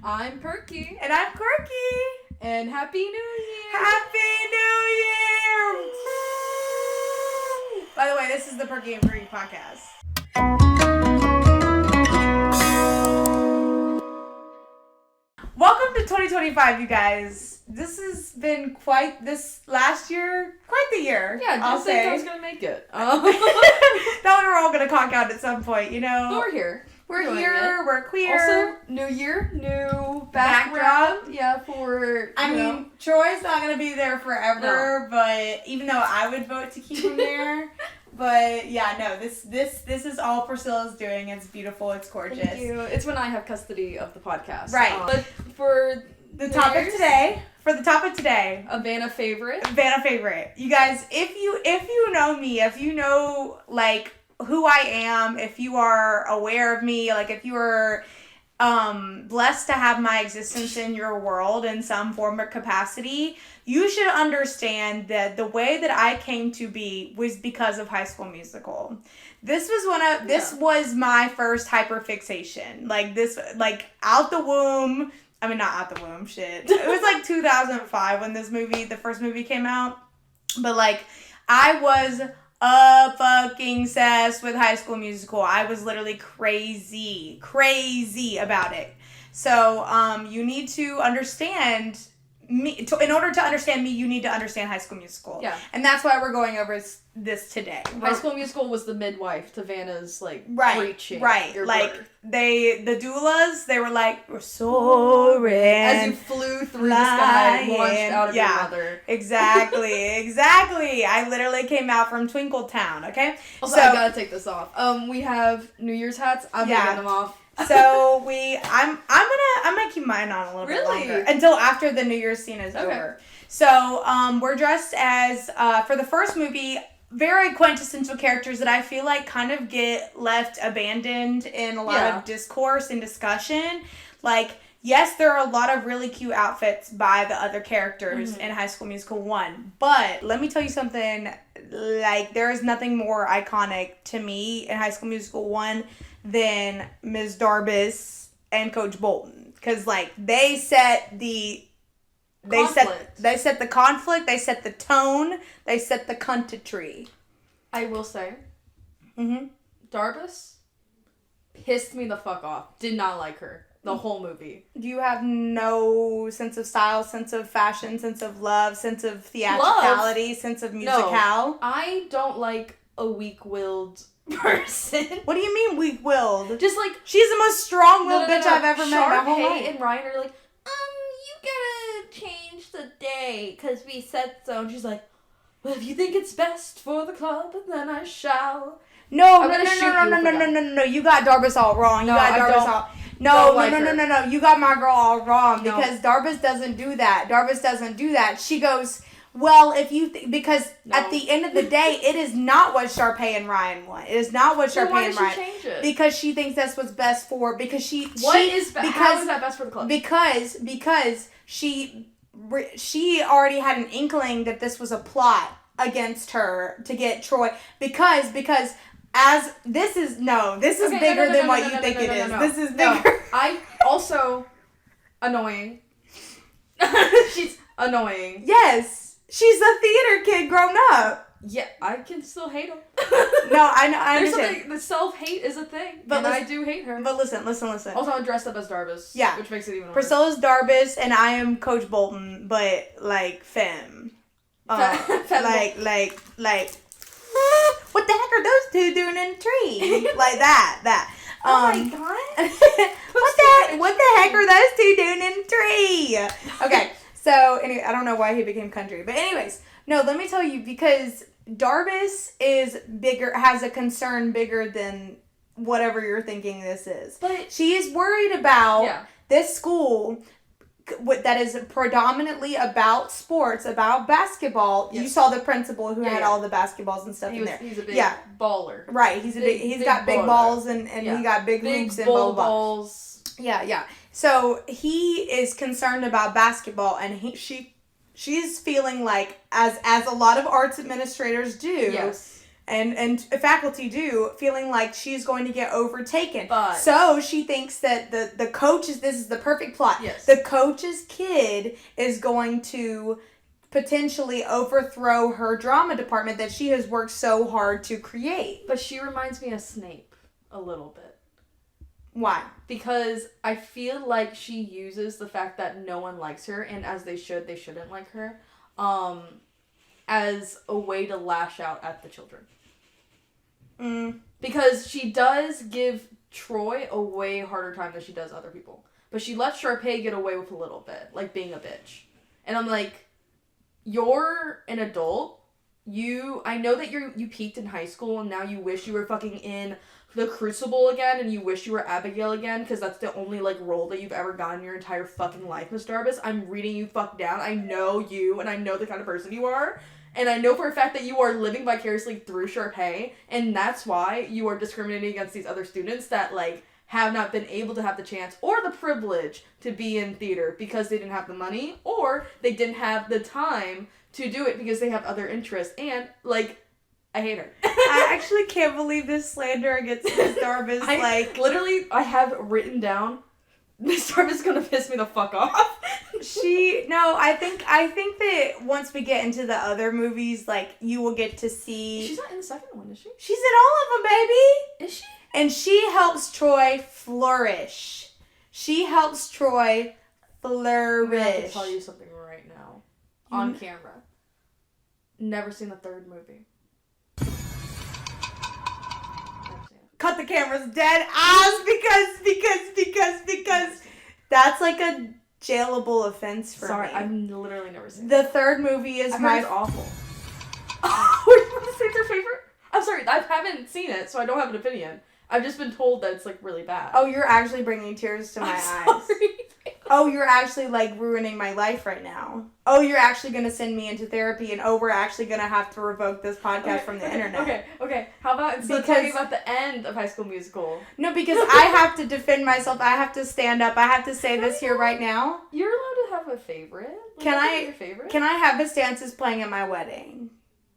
I'm Perky. And I'm Quirky. And Happy New Year! Happy New Year! By the way, this is the Perky and Quirky podcast. Welcome to 2025, you guys. This has been quite the year. Yeah, I didn't think I was going to make it. Thought we were all going to conk out at some point, you know? But we're here. We're queer. Also, new year, new background. Yeah, I mean, Troy's not going to be there forever, but even though I would vote to keep him there. But yeah, no, this is all Priscilla's doing. It's beautiful. It's gorgeous. Thank you. It's when I have custody of the podcast. Right. But for the topic today, a Vannah favorite. You guys, if you know me, if you know like who I am, if you are aware of me, like if you are blessed to have my existence in your world in some form or capacity, you should understand that the way that I came to be was because of High School Musical. This was my first hyperfixation. Out the womb. I mean, not out the womb, shit. It was like 2005 when the first movie came out. But like, I was fucking obsessed with High School Musical. I was literally crazy about it. So, you need to understand me. In order to understand me, you need to understand High School Musical. Yeah. And that's why we're going over this today. High School Musical was the midwife to Vannah's, preaching. Right. The doulas, they were like, we're soaring. As you flew through the sky and launched out of your mother. Exactly. I literally came out from Twinkletown, okay? Also, I gotta take this off. We have New Year's hats. I'm taking them off. So I'm gonna keep mine on a little bit longer until after the New Year's scene is over. So we're dressed as for the first movie, very quintessential characters that I feel like kind of get left abandoned in a lot of discourse and discussion. Like, yes, there are a lot of really cute outfits by the other characters in High School Musical 1, but let me tell you something, like, there is nothing more iconic to me in High School Musical 1 than Ms. Darbus and Coach Bolton. Because, like, they set the conflict, they set the tone, they set the cuntitry. I will say, Darbus pissed me the fuck off. Did not like her the whole movie. You have no sense of style, sense of fashion, sense of love, sense of theatricality, sense of musicale. No, I don't like a weak-willed person. What do you mean weak-willed? Just like, she's the most strong-willed bitch I've ever met in my whole life. And Ryan are like, you gotta change the day because we said so. And she's like, well, if you think it's best for the club, then I shall. No. You got Darbus all wrong. You got Darbus all. No. You got my girl all wrong because Darbus doesn't do that. She goes, well, if you because at the end of the day, it is not what Sharpay and Ryan want. It is not what Sharpay and Ryan. Why did she change it? Because she thinks that's what's best for. How is that best for the club? Because she already had an inkling that this was a plot against her to get Troy. Because as this is bigger than what you think it is. This is bigger. I also annoying. She's annoying. Yes. She's a theater kid grown up. Yeah, I can still hate him. No, I understand. The self-hate is a thing, but I do hate her. But listen. Also, I'm dressed up as Darbus. Yeah. Which makes it even worse. Priscilla's Darbus, and I am Coach Bolton, but, like, femme. Like, what the heck are those two doing in the tree? Like that. Oh my god. What the heck are those two doing in the tree? Okay. So, anyway, I don't know why he became country. But anyways, no, let me tell you, because Darbus has a concern bigger than whatever you're thinking this is. But she is worried about this school that is predominantly about sports, about basketball. Yes. You saw the principal who had all the basketballs and stuff in there. He's a big baller. Right. He's got big balls and he got big hoops and blah, blah, blah. Balls. Yeah. So he is concerned about basketball, and she's feeling like, as a lot of arts administrators do, and faculty do, feeling like she's going to get overtaken. But so she thinks that the coach this is the perfect plot. Yes. The coach's kid is going to potentially overthrow her drama department that she has worked so hard to create. But she reminds me of Snape a little bit. Why? Because I feel like she uses the fact that no one likes her, and as they shouldn't like her, as a way to lash out at the children. Because she does give Troy a way harder time than she does other people. But she lets Sharpay get away with a little bit, like being a bitch. And I'm like, you're an adult. I know that you peaked in high school and now you wish you were fucking in the Crucible again and you wish you were Abigail again because that's the only, like, role that you've ever gotten in your entire fucking life, Miss Darbus. I'm reading you fuck down. I know you and I know the kind of person you are. And I know for a fact that you are living vicariously through Sharpay, and that's why you are discriminating against these other students that, like, have not been able to have the chance or the privilege to be in theater because they didn't have the money or they didn't have the time to do it because they have other interests. And, like, I hate her. I actually can't believe this slander against Miss Darbus. I have written down, Miss Darbus gonna piss me the fuck off. I think that once we get into the other movies, like, you will get to see... She's not in the second one, is she? She's in all of them, baby! Is she? And she helps Troy flourish. She helps Troy flourish. I'm gonna have to tell you something right now. On camera. Never seen the third movie. Never seen it. Cut the cameras dead ass because that's like a jailable offense for me. Sorry, I've literally never seen it. The third movie is it's awful. Were you about to say it's your favorite? I'm sorry, I haven't seen it, so I don't have an opinion. I've just been told that it's, like, really bad. Oh, you're actually bringing tears to my eyes. Oh, you're actually, like, ruining my life right now. Oh, you're actually going to send me into therapy, and we're actually going to have to revoke this podcast from the internet. Okay. How about instead of talking about the end of High School Musical? No, because I have to defend myself. I have to stand up. I have to say this here right now. You're allowed to have a favorite. Your favorite? Can I have His Dances playing at my wedding?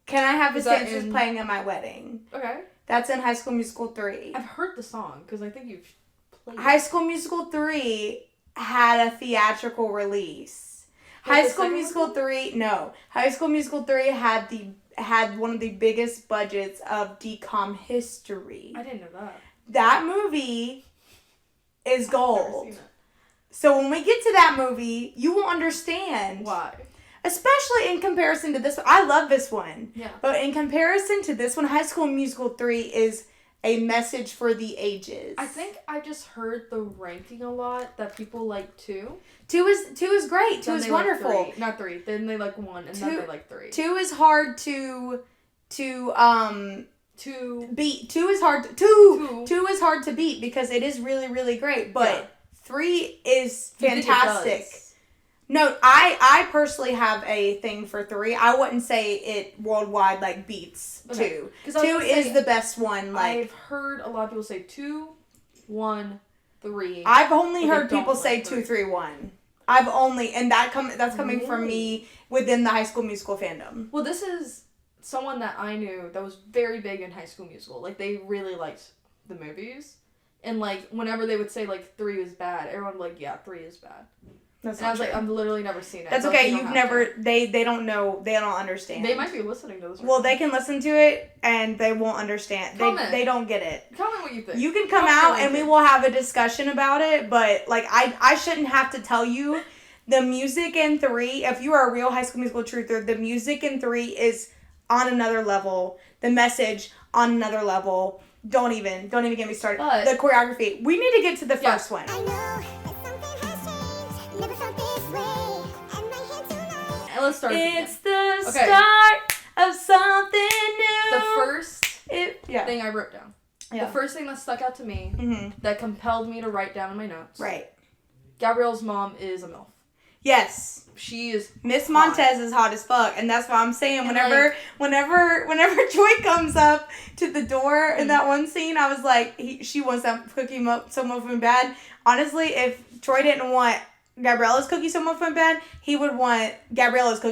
Can I have His Dances playing at my wedding? Okay. That's in High School Musical 3. I've heard the song, because I think you've played it. High School Musical 3 had a theatrical release. High School Musical 3 had one of the biggest budgets of DCOM history. I didn't know that. That movie is gold. I've never seen it. So when we get to that movie, you will understand. Why? Especially in comparison to this one. I love this one. Yeah. But in comparison to this one, High School Musical 3 is a message for the ages. I think I just heard the ranking a lot that people like 2. 2 is great. 2 is wonderful. Like 3. Not 3. Then they like 1 and then they like 3. 2 is hard to beat. 2 is hard to beat because it is really, really great. But 3 is fantastic. No, I personally have a thing for 3. I wouldn't say it worldwide, like, beats 2. 2 is the best one. Like, I've heard a lot of people say 2, 1, 3. I've only heard people say 2, 3, 1. And that's coming from me within the High School Musical fandom. Well, this is someone that I knew that was very big in High School Musical. Like, they really liked the movies. And, like, whenever they would say, like, 3 is bad, everyone would be like, yeah, 3 is bad. That's and I was like, I've literally never seen it. That's okay. You've never. They don't know. They don't understand. They might be listening to this. Well, they can listen to it and they won't understand. Comment. They don't get it. Comment what you think. You can come out and we will have a discussion about it. But, like, I shouldn't have to tell you the music in 3. If you are a real High School Musical truther, the music in 3 is on another level. The message on another level. Don't even get me started. But the choreography. We need to get to the first one. Let's start. It's the start of something new. The first thing I wrote down. Yeah. The first thing that stuck out to me that compelled me to write down in my notes. Right. Gabrielle's mom is a MILF. Yes. She is Miss Montez is hot as fuck, and that's why I'm saying whenever Joy comes up to the door in that one scene, I was like, she wants that cookie so muffin bad. Honestly, if Troy didn't want Gabriella's cookie someone went bad, he would want Mrs.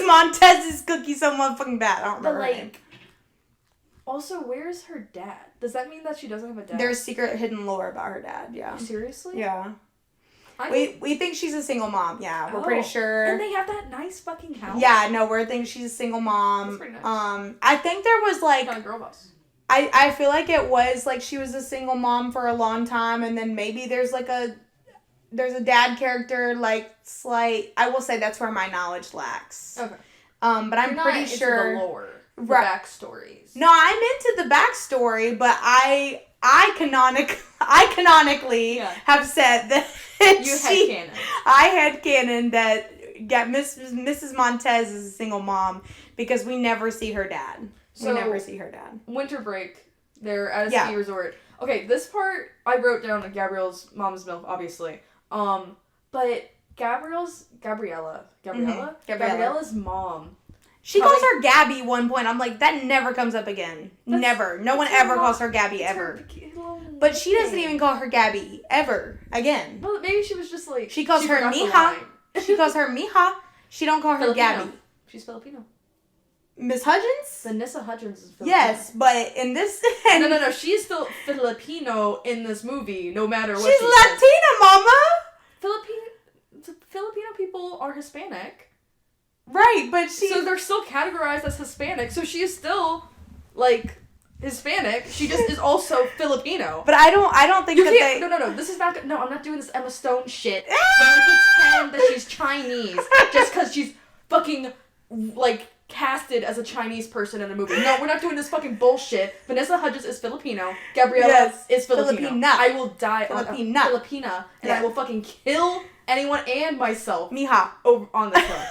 Montez's cookie someone fucking bad. I don't remember her name. Also, where's her dad? Does that mean that she doesn't have a dad? There's secret hidden lore about her dad, yeah. Seriously? Yeah. We think she's a single mom, yeah. We're pretty sure. And they have that nice fucking house. Yeah, no, we're thinking she's a single mom. That's pretty nice. I think there was like... Kind of girl boss. I feel like it was like she was a single mom for a long time, and then maybe there's a dad character, like, slight... I will say that's where my knowledge lacks. Okay. But I'm pretty sure... the lore. The backstories. No, I'm into the backstory, but I canonically have said that I headcanon that Mrs. Montez is a single mom because we never see her dad. So, we never see her dad. Winter break, they're at a ski resort. Okay, this part I wrote down Gabrielle's mom's milk, obviously. But Gabriella's mom. She calls her Gabby one point. I'm like, that never comes up again. Never. No one ever calls her Gabby ever. But she doesn't even call her Gabby ever again. Well, maybe she was just like... She calls her Mija. She calls her Mija. She don't call her Gabby. She's Filipino. Miss Hudgens? Vanessa Hudgens is Filipino. Yes, but in this... No. She's still Filipino in this movie, no matter what she's Latina, mama! Filipino people are Hispanic. Right, but so they're still categorized as Hispanic, so she is still, like, Hispanic. She just is also Filipino. But I don't think that No, this is not... No, I'm not doing this Emma Stone shit. Where we pretend that she's Chinese just because she's fucking, like, casted as a Chinese person in a movie. No, we're not doing this fucking bullshit. Vanessa Hudgens is Filipino. Gabriella is Filipino. Filipina. I will die Filipina. And I will fucking kill anyone and myself Mija over on this one.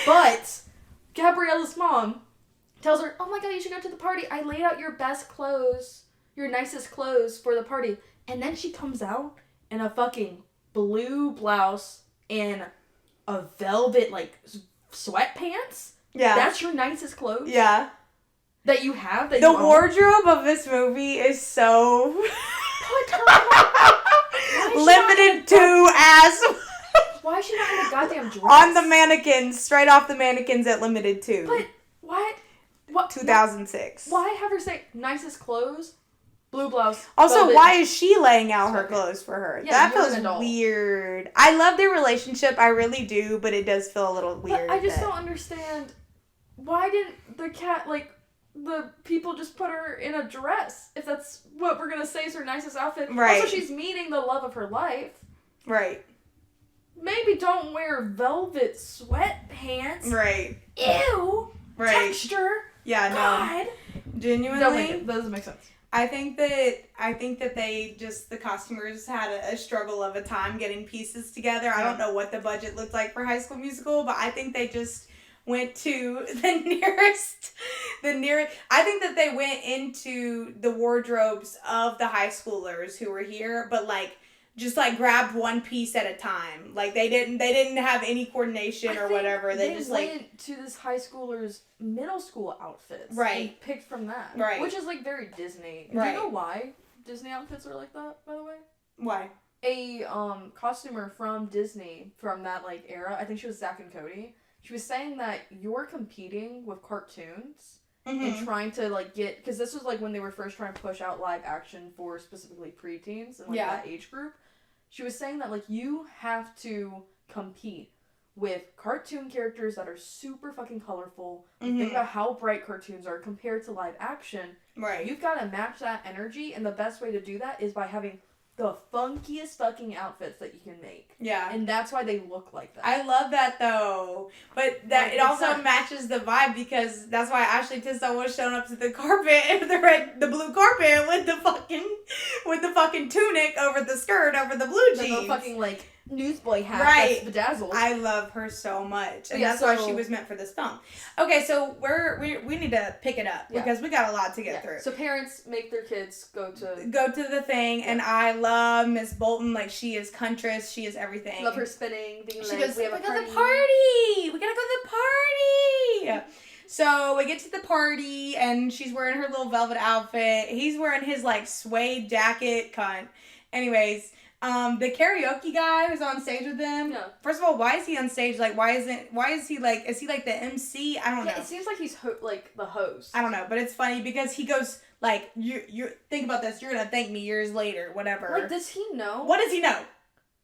But Gabriella's mom tells her, "Oh my god, you should go to the party. I laid out your best clothes, your nicest clothes for the party." And then she comes out in a fucking blue blouse and a velvet, like, sweatpants. Yeah. That's your nicest clothes? Yeah. That you have? The wardrobe of this movie is so... Put her limited to ass... Why is she not in a goddamn dress? On the mannequins, straight off the mannequins at limited to. But what? 2006. Why have her say nicest clothes, blue blouse? Also, velvet. why is she laying out her clothes for her? Yeah, that feels weird. I love their relationship, I really do, but it does feel a little weird. But I just don't understand. Why didn't the people just put her in a dress? If that's what we're gonna say is her nicest outfit. Right. Also, she's meeting the love of her life. Right. Maybe don't wear velvet sweatpants. Right. Ew. Right. Texture. Yeah, God. No. Genuinely. That doesn't make sense. I think that they just, the costumers had a struggle of a time getting pieces together. I don't know what the budget looked like for High School Musical, but I think they just went to the nearest, I think that they went into the wardrobes of the high schoolers who were here, but like, just like grabbed one piece at a time. Like they didn't have any coordination or whatever. They just went to this high schooler's middle school outfits. Right. And picked from that. Right. Which is like very Disney. Right. Do you know why Disney outfits are like that, by the way? Why? A costumer from Disney from that like era, I think she was Zac and Cody. She was saying that you're competing with cartoons and trying to like get, because this was like when they were first trying to push out live action for specifically preteens and like that age group. She was saying that, like, you have to compete with cartoon characters that are super fucking colorful. Think about how bright cartoons are compared to live action. Right. You've got to match that energy, and the best way to do that is by having the funkiest fucking outfits that you can make. Yeah. And that's why they look like that. I love that, though. But that it also matches the vibe, because that's why Ashley Tisdale was showing up to the carpet, the blue carpet with the fucking tunic over the skirt over the blue jeans. The fucking, like, newsboy hat that's bedazzled. I love her so much. And that's why she was meant for this film. Okay, so we need to pick it up because we got a lot to get through. So parents make their kids go to the thing, and I love Miss Bolton. Like, she is Huntress, she is everything. Love her spinning, being she like, goes, we have a party. We gotta go to the party. So we get to the party, and she's wearing her little velvet outfit. He's wearing his, like, suede jacket, cunt. Anyways, The karaoke guy who's on stage with them. Yeah. First of all, why is he on stage? Like, why is he like the MC? I don't know. It seems like he's like the host. I don't know, but it's funny because he goes like, you think about this. You're gonna thank me years later, whatever. Like, does he know? What does he know?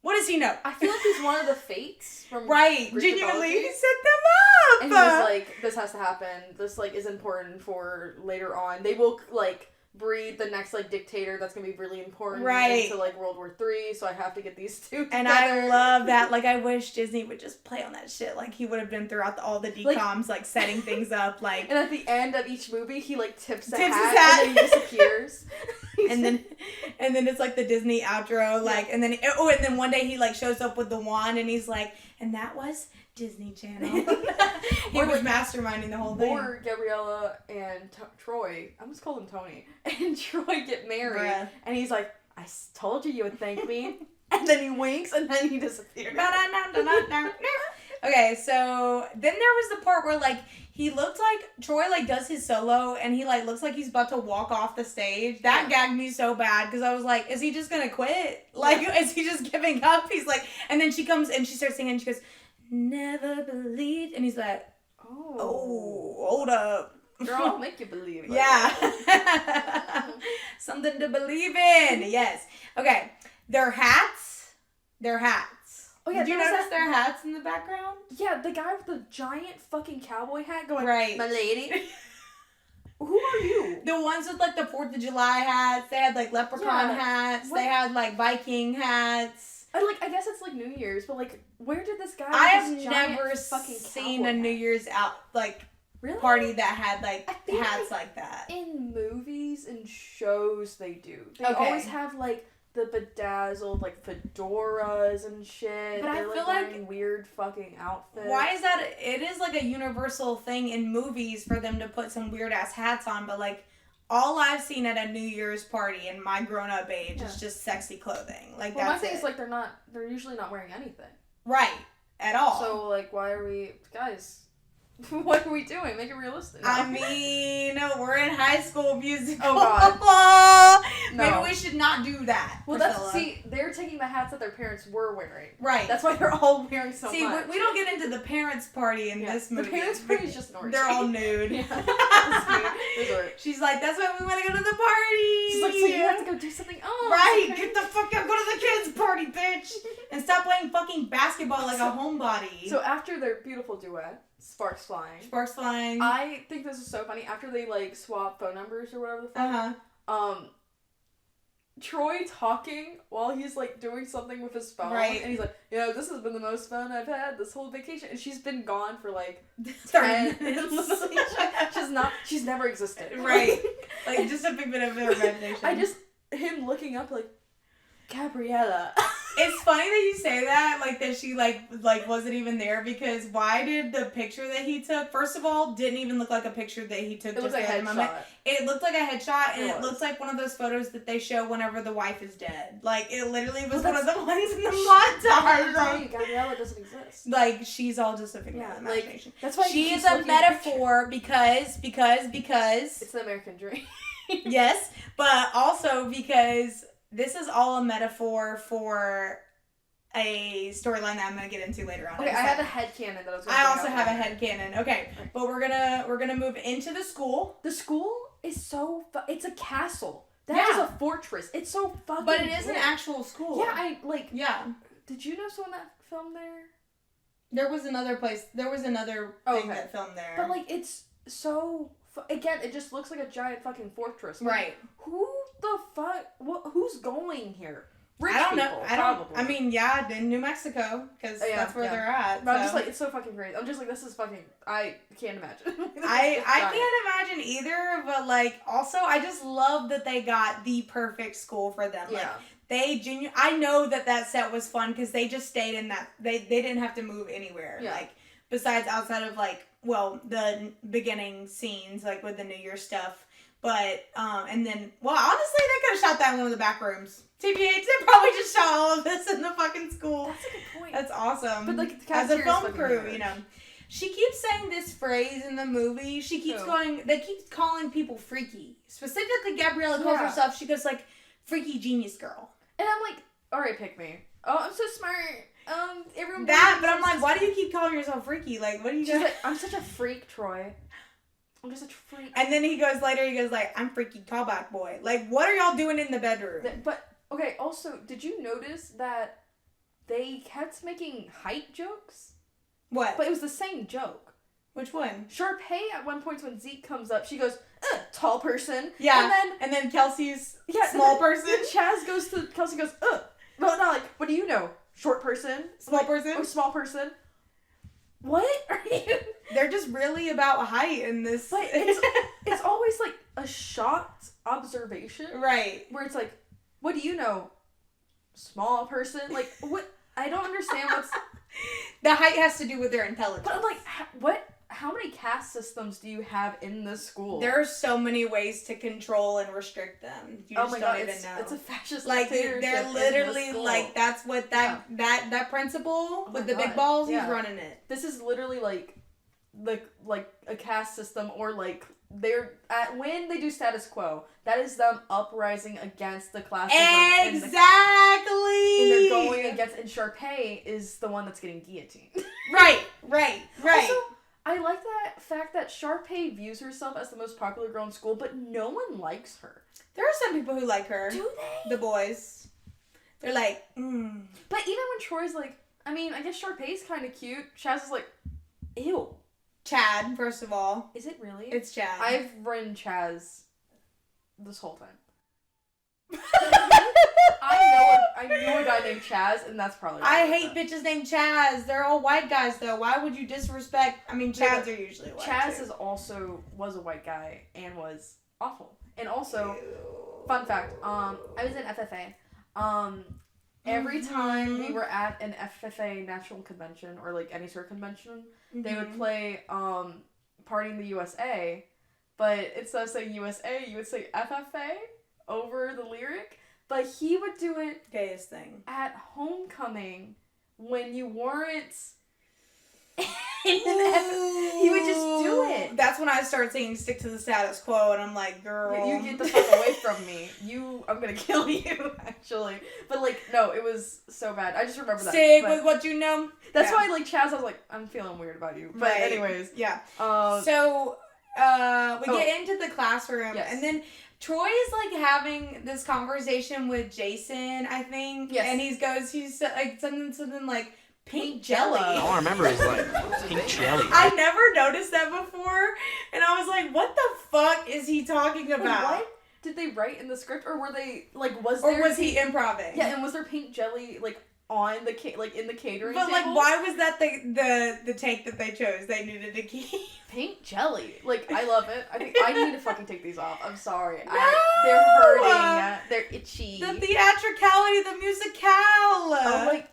What does he know? I feel like he's one of the fates from right. Greek Genuinely, mythology. he set them up. And he was like, this has to happen. This, like, is important for later on. They will, like, breed the next, like, dictator that's gonna be really important into, like, World War III, so I have to get these two together. And I love that. Like, I wish Disney would just play on that shit. Like, he would have been throughout all the DCOMs, like setting things up, like... And at the end of each movie, he, like, tips his hat. And then he disappears. and then it's, like, the Disney outro, like... And then one day he, like, shows up with the wand, and he's like, and that was... Disney Channel. He was masterminding the whole thing. Or Gabriella and Troy, I almost called him Tony, and Troy get married, and he's like, I told you would thank me, and then he winks, and then he disappears. Okay, so then there was the part where, like, he looked like, Troy, like, does his solo, and he, like, looks like he's about to walk off the stage. That gagged me so bad, because I was like, is he just gonna quit? Like, is he just giving up? He's like, and then she comes, and she starts singing, and she goes, never believed, and he's like, oh, hold up, girl, I'll make you believe. Yeah. Something to believe in. Yes. Okay, their hats. Oh yeah, did you notice their hats in the background? Yeah, the guy with the giant fucking cowboy hat going, right, my lady. Who are you? The ones with, like, the 4th of July hats. They had, like, leprechaun hats. What? They had, like, Viking hats. I guess it's, like, New Year's, but, like, where did this guy... I have never seen a New Year's party that had, like, hats like that. In movies and shows, they do. They always have, like, the bedazzled, like, fedoras and shit. But they're, I feel wearing weird fucking outfits. Why is that? It is, like, a universal thing in movies for them to put some weird-ass hats on, but, like, all I've seen at a New Year's party in my grown-up age is just sexy clothing. Like, that's my thing is, like, they're usually not wearing anything. Right. At all. So, like, why are we... Guys, what are we doing? Make it realistic. I mean, we're in High School Musical. Oh, God. No. Maybe we should not do that. Well, they're taking the hats that their parents were wearing. Right. That's why they're all wearing so much. See, we don't get into the parents' party in this movie. The parents' party is just an orgy. They're all nude. She's like, that's why we want to go to the party. She's like, so you have to go do something else. Right. Get the fuck out. Go to the kids' party, bitch. And stop playing fucking basketball like a homebody. So after their beautiful duet, Sparks Flying. I think this is so funny. After they, like, swap phone numbers or whatever the fuck. Troy talking while he's, like, doing something with his phone. Right. And he's like, this has been the most fun I've had this whole vacation. And she's been gone for, like, 10 minutes. She's never existed. Right. Like, just a big bit of her imagination. Him looking up, like, Gabriella. It's funny that you say that, like, that she, like wasn't even there, because why did the picture that he took, first of all, didn't even look like a picture that he took. It was like a headshot. It looked like a headshot, and it looks like one of those photos that they show whenever the wife is dead. Like, it literally was one of the ones in the montage. Gabriella doesn't exist. Like, she's all just a figment of imagination. Like, that's why she is a metaphor because... It's the American dream. Yes, but also because... This is all a metaphor for a storyline that I'm gonna get into later on. Okay, I have a headcanon that I was gonna I also have a headcanon. Okay, but we're gonna move into the school. The school is so it's a castle. That is a fortress. It's so fucking But it is an actual school. Yeah, Did you know someone that filmed there? There was another place. There was another thing that filmed there. But, like, it's so... Again, it just looks like a giant fucking fortress. Right. Who the fuck... Who's going here? Rich I don't people, know. Probably. I mean, in New Mexico, because that's where they're at. But I'm just like, it's so fucking crazy. I'm just like, this is fucking... I can't imagine. I can't imagine either, but, like, also, I just love that they got the perfect school for them. Like, I know that set was fun because they just stayed in that... They didn't have to move anywhere. Yeah. Like, besides outside of, like, the beginning scenes, like, with the New Year stuff. But, and then, honestly, they could have shot that in one of the back rooms. TBH, they probably just shot all of this in the fucking school. That's a good point. That's awesome. But, like, the as a film crew, you know. She keeps saying this phrase in the movie. She keeps they keep calling people freaky. Specifically, Gabriella calls herself, she goes, like, freaky genius girl. And I'm like, alright, pick me. Oh, I'm so smart. Everyone. That, but I'm like, why do you keep calling yourself freaky? Like, what do you? She's like, I'm such a freak, Troy. I'm just such a freak. And then he goes like, I'm freaky callback boy. Like, what are y'all doing in the bedroom? But okay, also, did you notice that they kept making height jokes? What? But it was the same joke. Which one? Sharpay at one point when Zeke comes up, she goes, tall person. Yeah. And then Kelsey's small person. Then Chaz goes to Kelsey goes, Well, not like, what do you know? Short person? Small person? Or small person? What are you? They're just really about height in this. But it's always like a shocked observation. Right. Where it's like, what do you know? Small person? Like, what? I don't understand what's... The height has to do with their intelligence. But I'm like, what? How many caste systems do you have in this school? There are so many ways to control and restrict them. You just don't even know. It's a fascist like dictatorship. they're literally like that's what that principal with the big balls, he's running it. This is literally like a caste system, or like they're when they do status quo, that is them uprising against the classism. Exactly. And they're going against, and Sharpay is the one that's getting guillotined. Right. Also, I like that fact that Sharpay views herself as the most popular girl in school, but no one likes her. There are some people who like her. Do they? The boys. They're like, But even when Troy's like, I mean, I guess Sharpay's kind of cute. Chaz is like, ew. Chad, first of all. Is it really? It's Chad. I've written Chaz this whole time. I knew a guy named Chaz, and that's probably I hate bitches named Chaz. They're all white guys, though. Why would you disrespect? I mean, Chads are usually white. Chaz too. was a white guy and was awful. And also, fun fact, I was in FFA. Every time we were at an FFA national convention or like any sort of convention, they would play Party in the USA, but instead of saying USA, you would say FFA over the lyric. But he would do it gayest thing at homecoming when you weren't. He would just do it. That's when I started saying "stick to the status quo," and I'm like, "Girl, you get the fuck away from me! I'm gonna kill you." Actually, but like, no, it was so bad. I just remember that. Stick with what you know. That's why, like, Chaz, I was like, I'm feeling weird about you. But anyways, yeah. So we get into the classroom, and then Troy is like having this conversation with Jason, I think. Yes. And he's like something like pink jelly. All I remember is like pink jelly. I never noticed that before, and I was like, "What the fuck is he talking about?" Like, what did they write in the script, or were they like was he improvising? Yeah, and was there pink jelly like on the in the catering? But table? like, why was that the take that they chose? They needed to keep pink jelly. Like, I love it. I think I need to fucking take these off. I'm sorry. No! They're hurting. They're itchy. The theatricality, the musicale. Oh, like.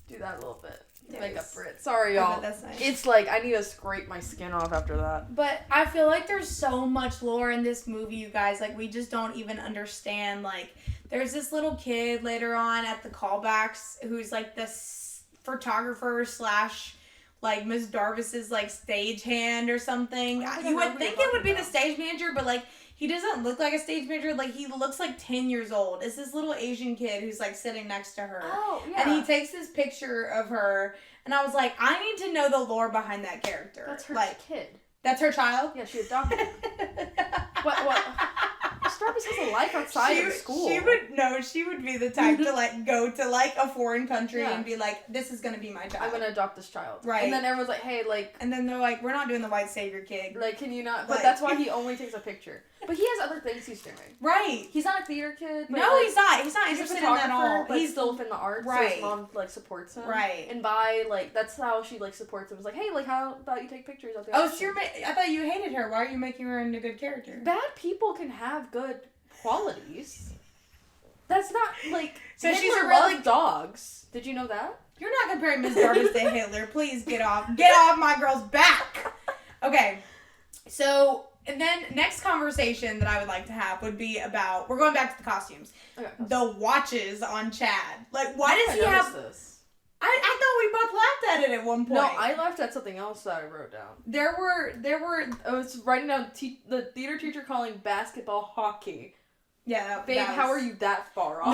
Do that a little bit to make up for it. Sorry, y'all. That's nice. It's like I need to scrape my skin off after that. But I feel like there's so much lore in this movie, you guys. Like, we just don't even understand. Like, there's this little kid later on at the callbacks who's like this photographer / like Miss Darvis's like stagehand or something. You would think it would be the stage manager, but like he doesn't look like a stage manager. Like, he looks like 10 years old. It's this little Asian kid who's like sitting next to her. Oh, yeah. And he takes this picture of her, and I was like, I need to know the lore behind that character. That's her kid. That's her child? Yeah, she adopted him. What? Starbucks has a life outside of school. She would be the type to like go to like a foreign country and be like, this is gonna be my child. I'm gonna adopt this child. Right. And then everyone's like, hey, like. And then they're like, we're not doing the white savior kid. Like, can you not? But that's why he only takes a picture. But he has other things he's doing. Right. He's not a theater kid. But no, like, he's not. He's not he's interested in that at all. But he's still within the arts. Right. So his mom like supports him. Right. And that's how she like supports him. It's like, hey, like how about you take pictures of the Oh, so I thought you hated her. Why are you making her into a good character? Bad people can have good qualities. That's not like so Hitler she's a really loved dogs. Did you know that? You're not comparing Miss Darvis to Hitler. Please get off my girl's back. Okay. So, and then next conversation that I would like to have would be about, we're going back to the costumes. Okay. The watches on Chad. Like, why does he have this? I thought we both laughed at it at one point. No, I laughed at something else that I wrote down. There were I was writing down the theater teacher calling basketball hockey. Yeah, Babe, how are you that far off?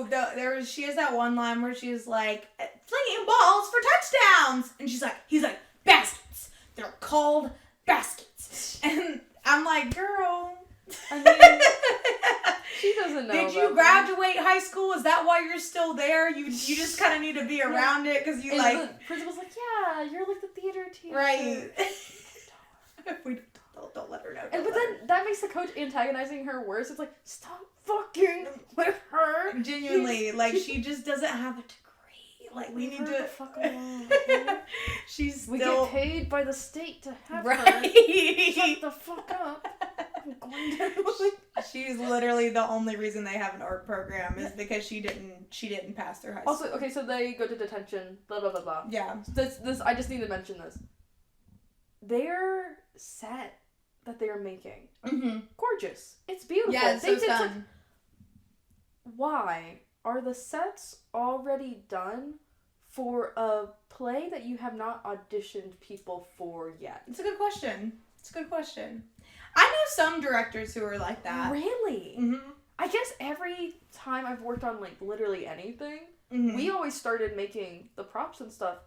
No, she has that one line where she's like, flinging balls for touchdowns! And he's like, baskets! They're called baskets! And I'm like, girl... I mean, she doesn't know. Did you graduate high school? Is that why you're still there? You just kind of need to be around it because you and like. The principal's like, yeah, you're like the theater teacher. Right. Don't let her know. But then that makes the coach antagonizing her worse. It's like, stop fucking with her. Genuinely, she just doesn't have a degree. Like we need to. Fuck alone. She's we still... get paid by the state to have right. her. Shut the fuck up. I'm going to. She's literally the only reason they have an art program is because she didn't pass their high school. Also, okay, so they go to detention. Blah blah blah blah. Yeah. This I just need to mention this. Their set that they are making, gorgeous. It's beautiful. Yeah, it's so fun. Like, why are the sets already done for a play that you have not auditioned people for yet? It's a good question. I know some directors who are like that. Really? Mm-hmm. I guess every time I've worked on like literally anything, we always started making the props and stuff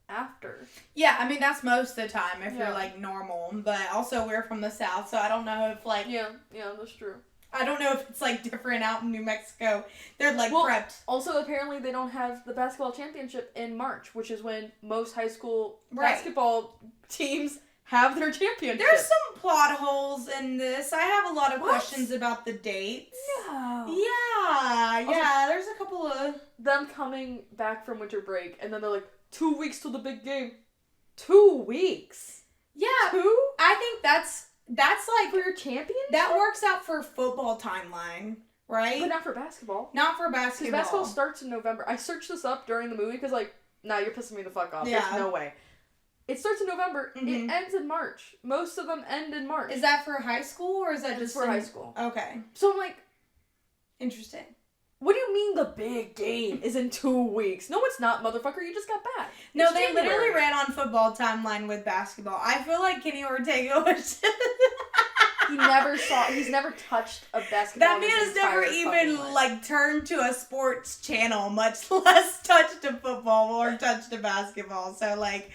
after. Yeah, I mean that's most of the time if you're like normal, but also we're from the South, so I don't know if like yeah, that's true. I don't know if it's like different out in New Mexico. They're like prepped. Also, apparently they don't have the basketball championship in March, which is when most high school basketball teams have their championship. There's some plot holes in this. I have a lot of questions about the dates. No. Yeah, also, there's a couple of them coming back from winter break, and then they're like 2 weeks till the big game. 2 weeks. Yeah. 2? I think that's like for your championship. That works out for football timeline, right? But not for basketball. Not for basketball. Because basketball starts in November. I searched this up during the movie because nah, you're pissing me the fuck off. Yeah. There's no way. It starts in November. It ends in March. Most of them end in March. Is that for high school or is that just for high school? Okay. So I'm like, interesting. What do you mean the big game is in 2 weeks? No, it's not, motherfucker. You just got back. No, they literally ran on football timeline with basketball. I feel like Kenny Ortega was He's never touched a basketball. That man has never even like turned to a sports channel, much less touched a football or touched a basketball. So like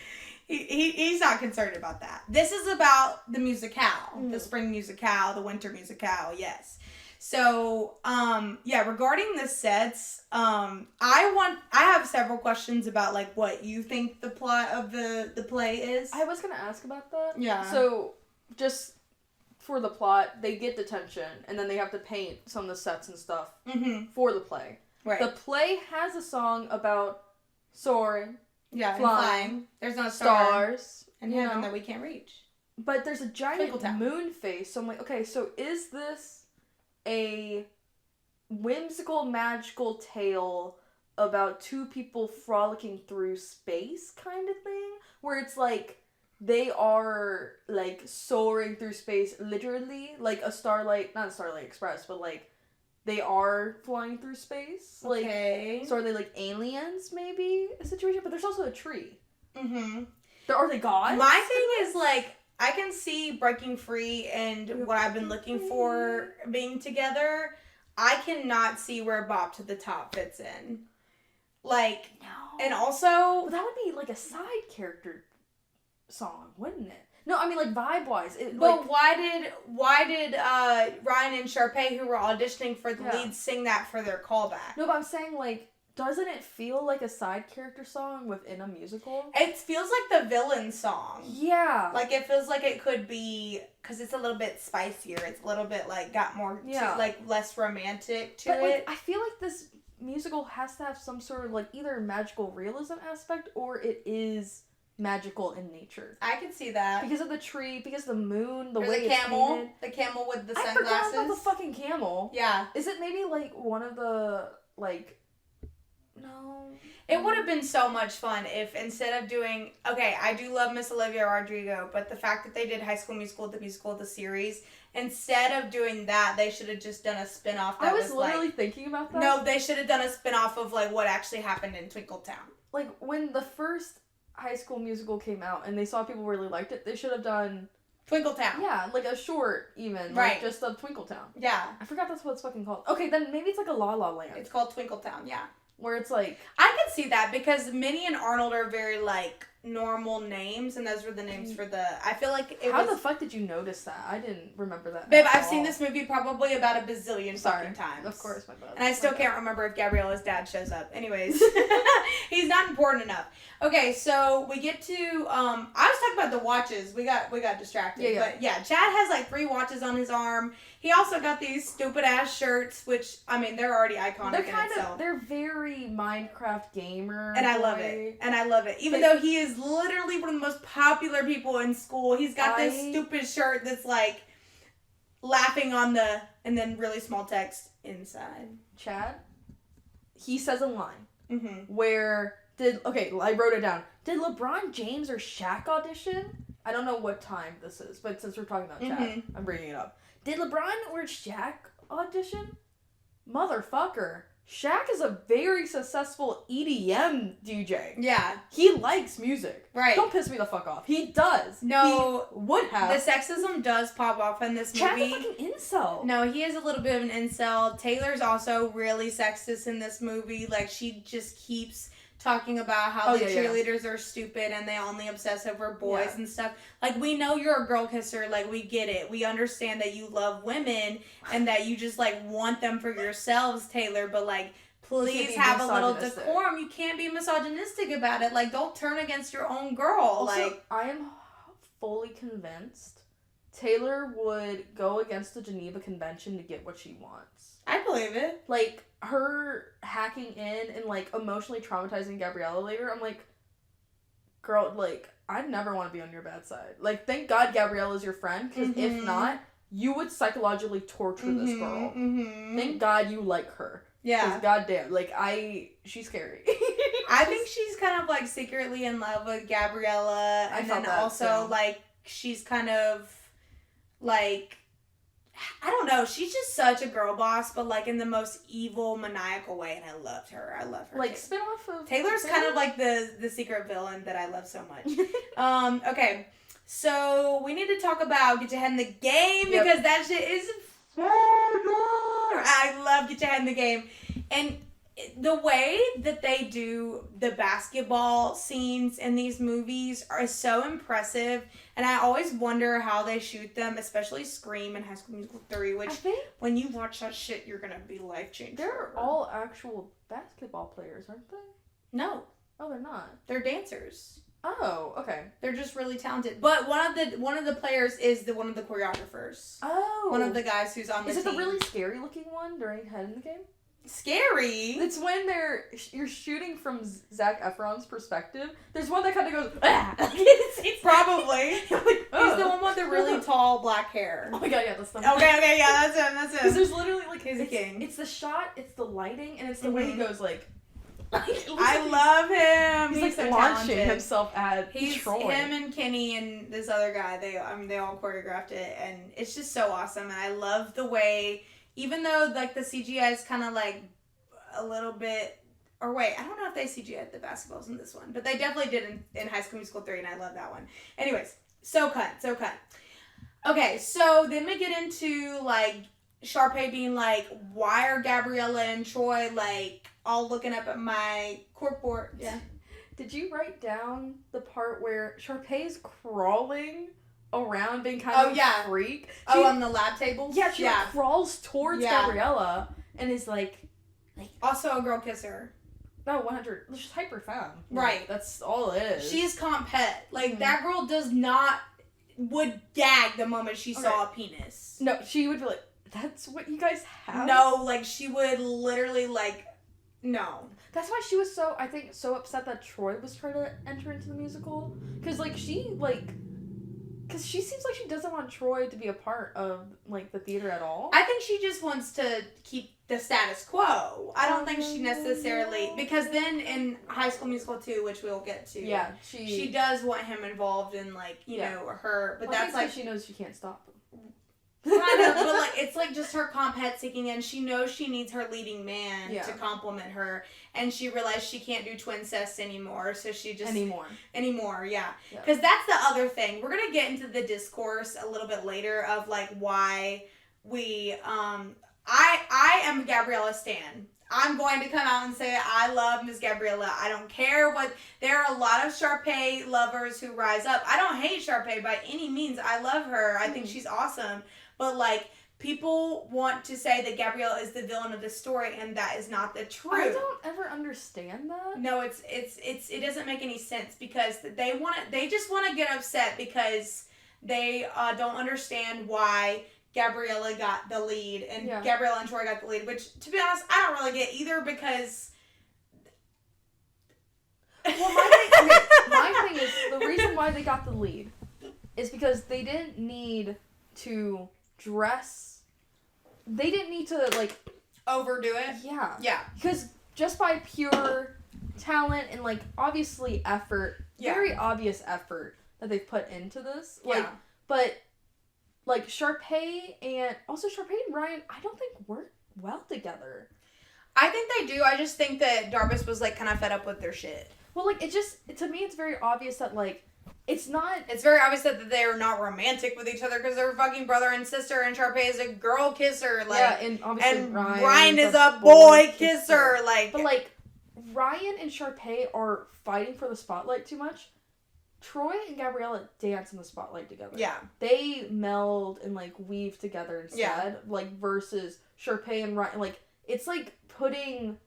he's not concerned about that. This is about the musicale, the spring musicale, the winter musicale, yes. So, regarding the sets, I have several questions about, like, what you think the plot of the play is. I was going to ask about that. Yeah. So, just for the plot, they get detention, and then they have to paint some of the sets and stuff for the play. Right. The play has a song about soaring, flying. There's no stars. And heaven that we can't reach. But there's a giant moon face, so I'm like, okay, so is this a whimsical, magical tale about two people frolicking through space kind of thing? Where it's like, they are, like, soaring through space, literally, like a Starlight, not a Starlight Express, but, like, they are flying through space. Okay. Like, so are they, like, aliens, maybe, a situation? But there's also a tree. Mm-hmm. Are they gods? My thing is, like, I can see breaking free and what I've been looking for being together. I cannot see where Bop to the Top fits in. Like, no. And also... Well, that would be, like, a side character song, wouldn't it? No, I mean, like, vibe-wise. But why did Ryan and Sharpay, who were auditioning for the lead, sing that for their callback? No, but I'm saying, like, doesn't it feel like a side character song within a musical? It feels like the villain song. Yeah. Like, it feels like it could be, because it's a little bit spicier. It's a little bit, like, got more, less romantic to it. Like, I feel like this musical has to have some sort of, like, either magical realism aspect or it is magical in nature. I can see that. Because of the tree, because of the moon, the There's way a camel. It's painted. The camel with the I sunglasses. forgot about the fucking camel. Yeah. Is it maybe, like, one of the, like... No. It would have been so much fun if instead of doing... Okay, I do love Miss Olivia Rodrigo, but the fact that they did High School Musical, the series, instead of doing that, they should have just done a spinoff that I was literally thinking about that. No, they should have done a spinoff of, like, what actually happened in Twinkletown. Like, when the first High School Musical came out and they saw people really liked it, they should have done Twinkletown. Yeah, like a short even. Right. Like just a Twinkletown. Yeah. I forgot that's what it's fucking called. Okay, then maybe it's like a La La Land. It's called Twinkletown, yeah. Where it's like... I can see that because Minnie and Arnold are very, like, normal names, and those were the names for the... I feel like it How was... the fuck did you notice that? I didn't remember that. Babe, at I've all. seen this movie probably about a bazillion fucking times. Of course, my bad. And I still can't remember if Gabriella's dad shows up. Anyways, he's not important enough. Okay, so we get to I was talking about the watches. We got distracted. Yeah. But yeah, Chad has like 3 watches on his arm. He also got these stupid ass shirts, which I mean they're already iconic They're in kind itself. of they're very Minecraft gamer. And I love it. And I love it. Even though he is literally one of the most popular people in school, he's got this stupid shirt that's like laughing on the and then really small text inside. Chad, he says a line Mm-hmm. where I wrote it down. Did LeBron James or Shaq audition? I don't know what time this is, but since we're talking about Chad, I'm bringing it up. Did LeBron or Shaq audition? Motherfucker. Shaq is a very successful EDM DJ. Yeah. He likes music. Right. Don't piss me the fuck off. He does. No. He would have. The sexism does pop off in this Chad's movie. a fucking incel. No, he is a little bit of an incel. Taylor's also really sexist in this movie. Like, she just keeps talking about how the cheerleaders are stupid and they only obsess over boys and stuff. Like, we know you're a girl kisser. Like, we get it. We understand that you love women and that you just, like, want them for yourselves, Taylor. But, like, please have a little decorum. You can't be misogynistic about it. Like, don't turn against your own girl. Also, like, I am fully convinced Taylor would go against the Geneva Convention to get what she wants. I believe it. Like, her hacking in and, like, emotionally traumatizing Gabriella later, I'm like, girl, like, I'd never want to be on your bad side. Like, thank God Gabriella's your friend, because if not, you would psychologically torture this girl. Thank God you like her. Yeah. Because goddamn, like, she's scary. I think she's kind of, like, secretly in love with Gabriella, and then also, like, she's kind of, like, I don't know, she's just such a girl boss, but, like, in the most evil, maniacal way, and I loved her. I love her. Like, spin off of... Taylor's kind of, like, the secret villain that I love so much. Okay, so we need to talk about Get Your Head in the Game, because that shit is fire! I love Get Your Head in the Game. And the way that they do the basketball scenes in these movies are so impressive, and I always wonder how they shoot them, especially Scream and High School Musical 3, which when you watch that shit, you're gonna be life-changed. They're all actual basketball players, aren't they? No. Oh, they're not. They're dancers. Oh, okay. They're just really talented. But one of the players is one of the choreographers. Oh. One of the guys who's on the team. Is it the really scary looking one during Head in the Game? Scary? It's when you're shooting from Zac Efron's perspective. There's one that kind of goes, ah! it's Probably. like, oh. He's the one with the really tall black hair. Oh my god, yeah, that's the one. Okay, yeah, that's him. Because there's literally, like, he's a king. It's the shot, it's the lighting, and it's the way he goes, like... I love him. He's like so launching talented. himself at Troy. Him and Kenny and this other guy. They all choreographed it, and it's just so awesome. And I love the way, even though like the CGI is kind of like a little bit. Or wait, I don't know if they CGI'd the basketballs in this one, but they definitely did in High School Musical 3, and I love that one. Anyways, so cut. Okay, so then we get into like Sharpay being like, why are Gabriella and Troy like all looking up at my corkboard? Yeah. Did you write down the part where Sharpay's crawling around being kind of a freak? On the lab table? Yeah, she like, crawls towards Gabriella and is like also a girl kisser. No, 100. She's hyper femme. Right. Like, that's all it is. She's comp pet. Like, that girl would gag the moment she saw a penis. No, she would be like, that's what you guys have? No, like, she would literally, like, no. That's why she was so upset that Troy was trying to enter into the musical. Because, like, because she seems like she doesn't want Troy to be a part of, like, the theater at all. I think she just wants to keep the status quo. I don't think she necessarily... Because then in High School Musical 2, which we'll get to... Yeah, she does want him involved in, like, you know, her... But that's like... she knows she can't stop him. Kind of, but like it's like just her compet seeking, and she knows she needs her leading man Yeah. to compliment her, and she realized she can't do twincest anymore, so she just Anymore, yeah. Yeah. Because that's the other thing. We're gonna get into the discourse a little bit later of like why we I am Gabriella Stan. I'm going to come out and say I love Miss Gabriella. I don't care what. There are a lot of Sharpay lovers who rise up. I don't hate Sharpay by any means. I love her. I think she's awesome. But like people want to say that Gabriella is the villain of the story, and that is not the truth. I don't ever understand that. No, it doesn't make any sense because they just want to get upset because they don't understand why Gabriella got the lead and Gabriella and Troy got the lead, which to be honest I don't really get either because well my thing is the reason why they got the lead is because they didn't need to dress, they didn't need to like overdo it. Yeah, because just by pure talent and like obviously effort, very obvious effort that they've put into this, like but like Sharpay and Ryan I don't think work well together. I think they do. I just think that Darbus was like kind of fed up with their shit. Well, like it just to me it's very obvious that like it's very obvious that they're not romantic with each other because they're fucking brother and sister, and Sharpay is a girl kisser, like, and obviously Ryan is a boy kisser, like. But like, Ryan and Sharpay are fighting for the spotlight too much. Troy and Gabriella dance in the spotlight together. Yeah, they meld and like weave together instead, like versus Sharpay and Ryan. Like it's like putting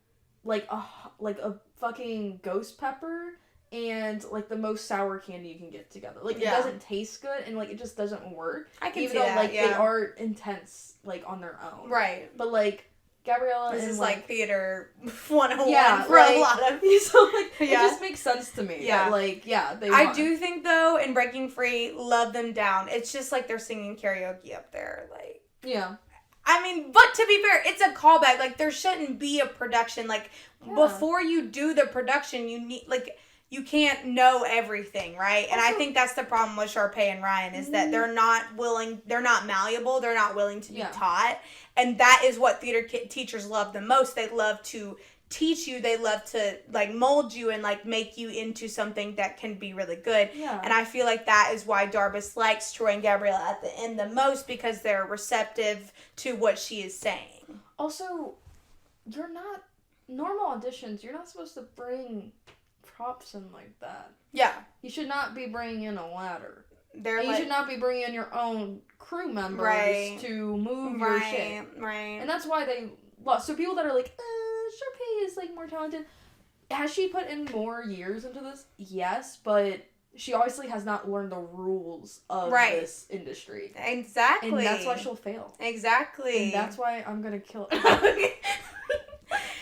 like a fucking ghost pepper and like the most sour candy you can get together. Like it doesn't taste good and like it just doesn't work. I can even see though that, like they are intense like on their own. Right. But like Gabriella this and is like theater 101 for like, a lot of so like it just makes sense to me. Yeah. That, like they I do think though in Breaking Free, Love Them Down, it's just like they're singing karaoke up there. Like I mean, but to be fair, it's a callback. Like there shouldn't be a production. Like before you do the production, you need like you can't know everything, right? And I think that's the problem with Sharpay and Ryan is that they're not malleable, they're not willing to be taught. And that is what theater teachers love the most. They love to teach you, they love to like mold you and like make you into something that can be really good. Yeah. And I feel like that is why Darbus likes Troy and Gabriella at the end the most because they're receptive to what she is saying. Also, you're not normal auditions, you're not supposed to bring props in like that. Yeah. You should not be bringing in a ladder. You should not be bringing in your own crew members to move your shit. Right. And that's why they lost. So people that are like, Sharpay is like more talented. Has she put in more years into this? Yes, but she obviously has not learned the rules of this industry. Exactly. And that's why she'll fail. Exactly. And that's why I'm gonna kill her.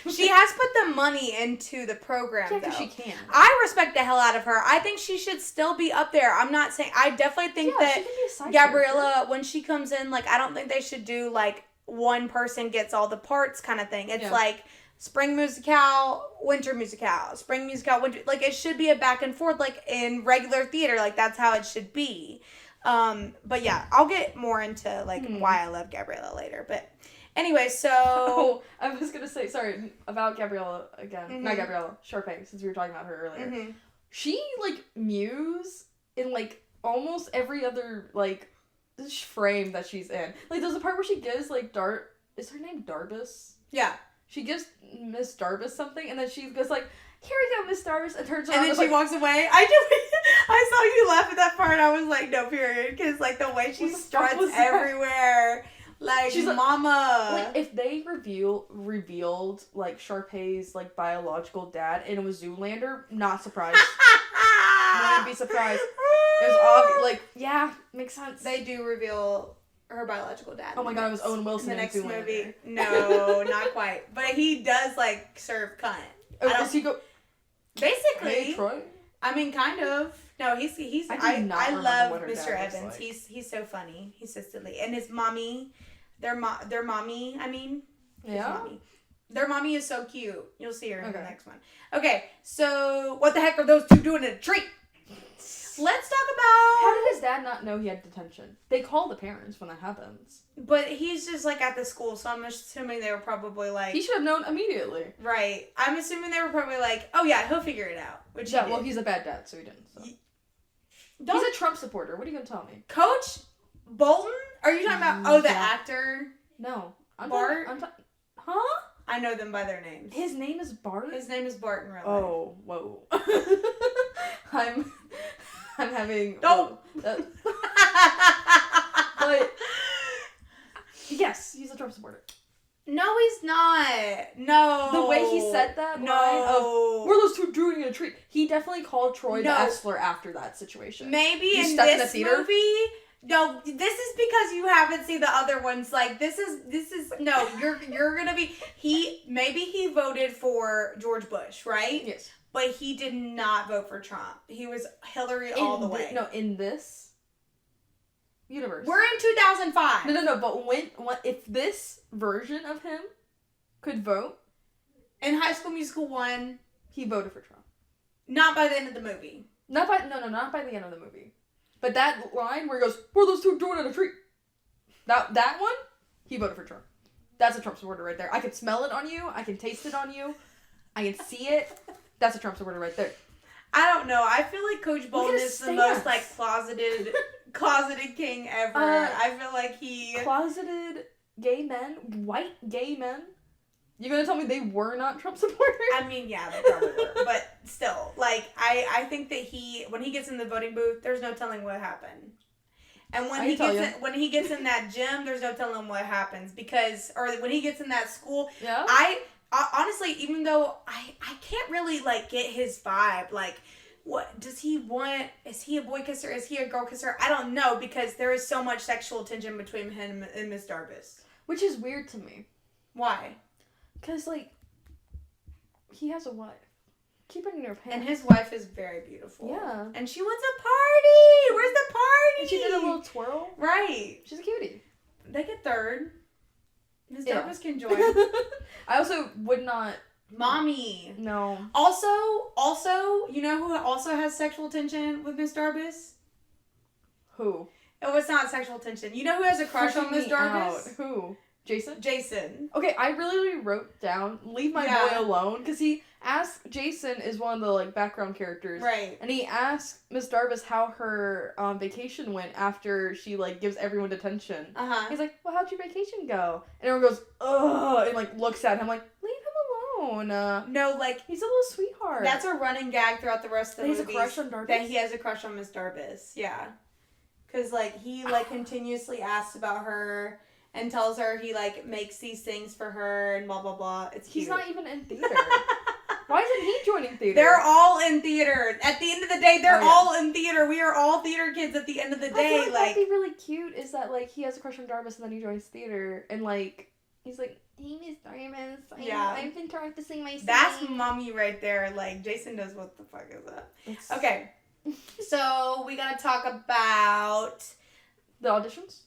She has put the money into the program, though. She can. I respect the hell out of her. I think she should still be up there. I'm not saying... I definitely think that Gabriella, when she comes in, like, I don't think they should do, like, one person gets all the parts kind of thing. It's like spring musicale, winter musicale, spring musicale, winter... Like, it should be a back and forth, like, in regular theater. Like, that's how it should be. But, yeah, I'll get more into, like, why I love Gabriella later, but... Anyway, so... I was going to say, sorry, about Gabriella again. Not Gabriella, Sharpay, since we were talking about her earlier. She, like, mews in, like, almost every other, like, frame that she's in. Like, there's a part where she gives, like, is her name Darbus? Yeah. She gives Miss Darbus something, and then she goes, like, here we go, Miss Darbus, and turns around and then she walks away. I saw you laugh at that part, and I was like, no, period, because, like, the way she struts everywhere... Like, she's mama. Like, if they revealed, like, Sharpay's, like, biological dad and it was Zoolander, not surprised. Wouldn't be surprised. It was obvious. Like, yeah, makes sense. They do reveal her biological dad. Oh my god, it was Owen Wilson in the next Zoolander. Movie. No, not quite. But he does, like, serve cunt. Oh, does he go... Basically. Hey, Troy? I mean, kind of. No, he's I love Mr. Evans. Like. He's so funny. He's so silly. And his mommy... Their mommy, I mean. Yeah. Mommy. Their mommy is so cute. You'll see her in the next one. Okay, so what the heck are those two doing in a tree? Let's talk about... How did his dad not know he had detention? They call the parents when that happens. But he's just, like, at the school, so I'm assuming they were probably, like... He should have known immediately. Right. I'm assuming they were probably like, oh, yeah, he'll figure it out. Which Yeah, he well, did. he's a bad dad, so he didn't. So. Don't... He's a Trump supporter. What are you going to tell me? Coach Bolton? Are you talking about... Oh, the Yeah. actor? No. Bart? Huh? I know them by their names. His name is Bart? His name is Bart in real life. Oh, whoa. I'm having... Don't. But, yes, he's a Trump supporter. No, he's not. No. The way he said that line of, were those two doing in a tree? He definitely called Troy the S-slur after that situation. Maybe You in stuck in this the theater? movie... No, this is because you haven't seen the other ones. Like, this is no, you're gonna be, maybe he voted for George Bush, right? Yes. But he did not vote for Trump. He was Hillary all the way. No, in this universe. We're in 2005. No, but when if this version of him could vote, In High School Musical 1, he voted for Trump. not by the end of the movie. Not by the end of the movie. But that line where he goes, what are those two doing in a tree? That one, he voted for Trump. That's a Trump supporter right there. I can smell it on you. I can taste it on you. I can see it. That's a Trump supporter right there. I don't know. I feel like Coach Bolton is the most, stance. like, closeted king ever. I feel like he... Closeted gay men, white gay men. You gonna tell me they were not Trump supporters? I mean, yeah, they probably were. But still, like, I think that when he gets in the voting booth, there's no telling what happened. And when he gets in that gym, there's no telling what happens. Or when he gets in that school, Yeah. I honestly, even though I can't really, like, get his vibe, like, what does he want? Is he a boy kisser? Is he a girl kisser? I don't know, because there is so much sexual tension between him and Miss Darbus. Which is weird to me. Why? Because, like, he has a wife. Keep it in your pants. And his wife is very beautiful. Yeah. And she wants a party! Where's the party? And she did a little twirl. Right. She's a cutie. They get third. Miss Yeah. Darbus can join. I also would not... Mommy. No. Also, you know who also has sexual tension with Miss Darbus? Who? Oh, it's not sexual tension. You know who has a crush on Miss Darbus? Who? Jason? Jason. Okay, I really wrote down, leave my boy alone, because he asked, Jason is one of the, like, background characters. Right. And he asked Miss Darbus how her vacation went after she, like, gives everyone detention. Uh-huh. He's like, well, how'd your vacation go? And everyone goes, ugh, and, like, looks at him like, leave him alone. No, like, He's a little sweetheart. that's a running gag throughout the rest of the He's a movies. crush on Darbus? That he has a crush on Miss Darbus. Yeah. Because, like, he, like, continuously asks about her and tells her he, like, makes these things for her and blah, blah, blah. It's cute. He's not even in theater. Why isn't he joining theater? They're all in theater. At the end of the day, they're all in theater. We are all theater kids at the end of the day. I feel like that'd be really cute is that, like, he has a crush on Darbus and then he joins theater and, like, he's like, hey, Miss Darbus, I've been practicing my singing. That's mommy right there. Like, Jason knows what the fuck is that. Okay. So, we gotta talk about the auditions.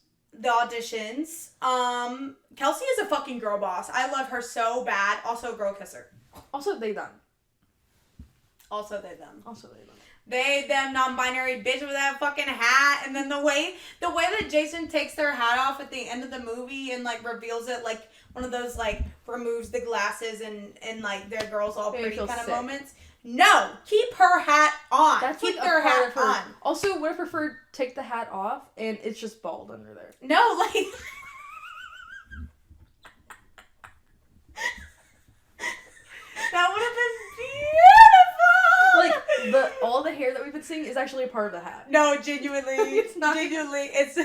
Kelsey is a fucking girl boss. I love her so bad. Also, girl kisser. Also, they, them. Also, they, them. They, them, non-binary bitch with that fucking hat. And then the way that Jason takes their hat off at the end of the movie and, like, reveals it, like, one of those, like, removes the glasses and like, their girls all pretty kind of moments. No! Keep her hat on. Keep their hat on. Also, would have preferred take the hat off and it's just bald under there. No, like... That would have been beautiful! Like, all the hair that we've been seeing is actually a part of the hat. No, genuinely. It's not. Genuinely, it's...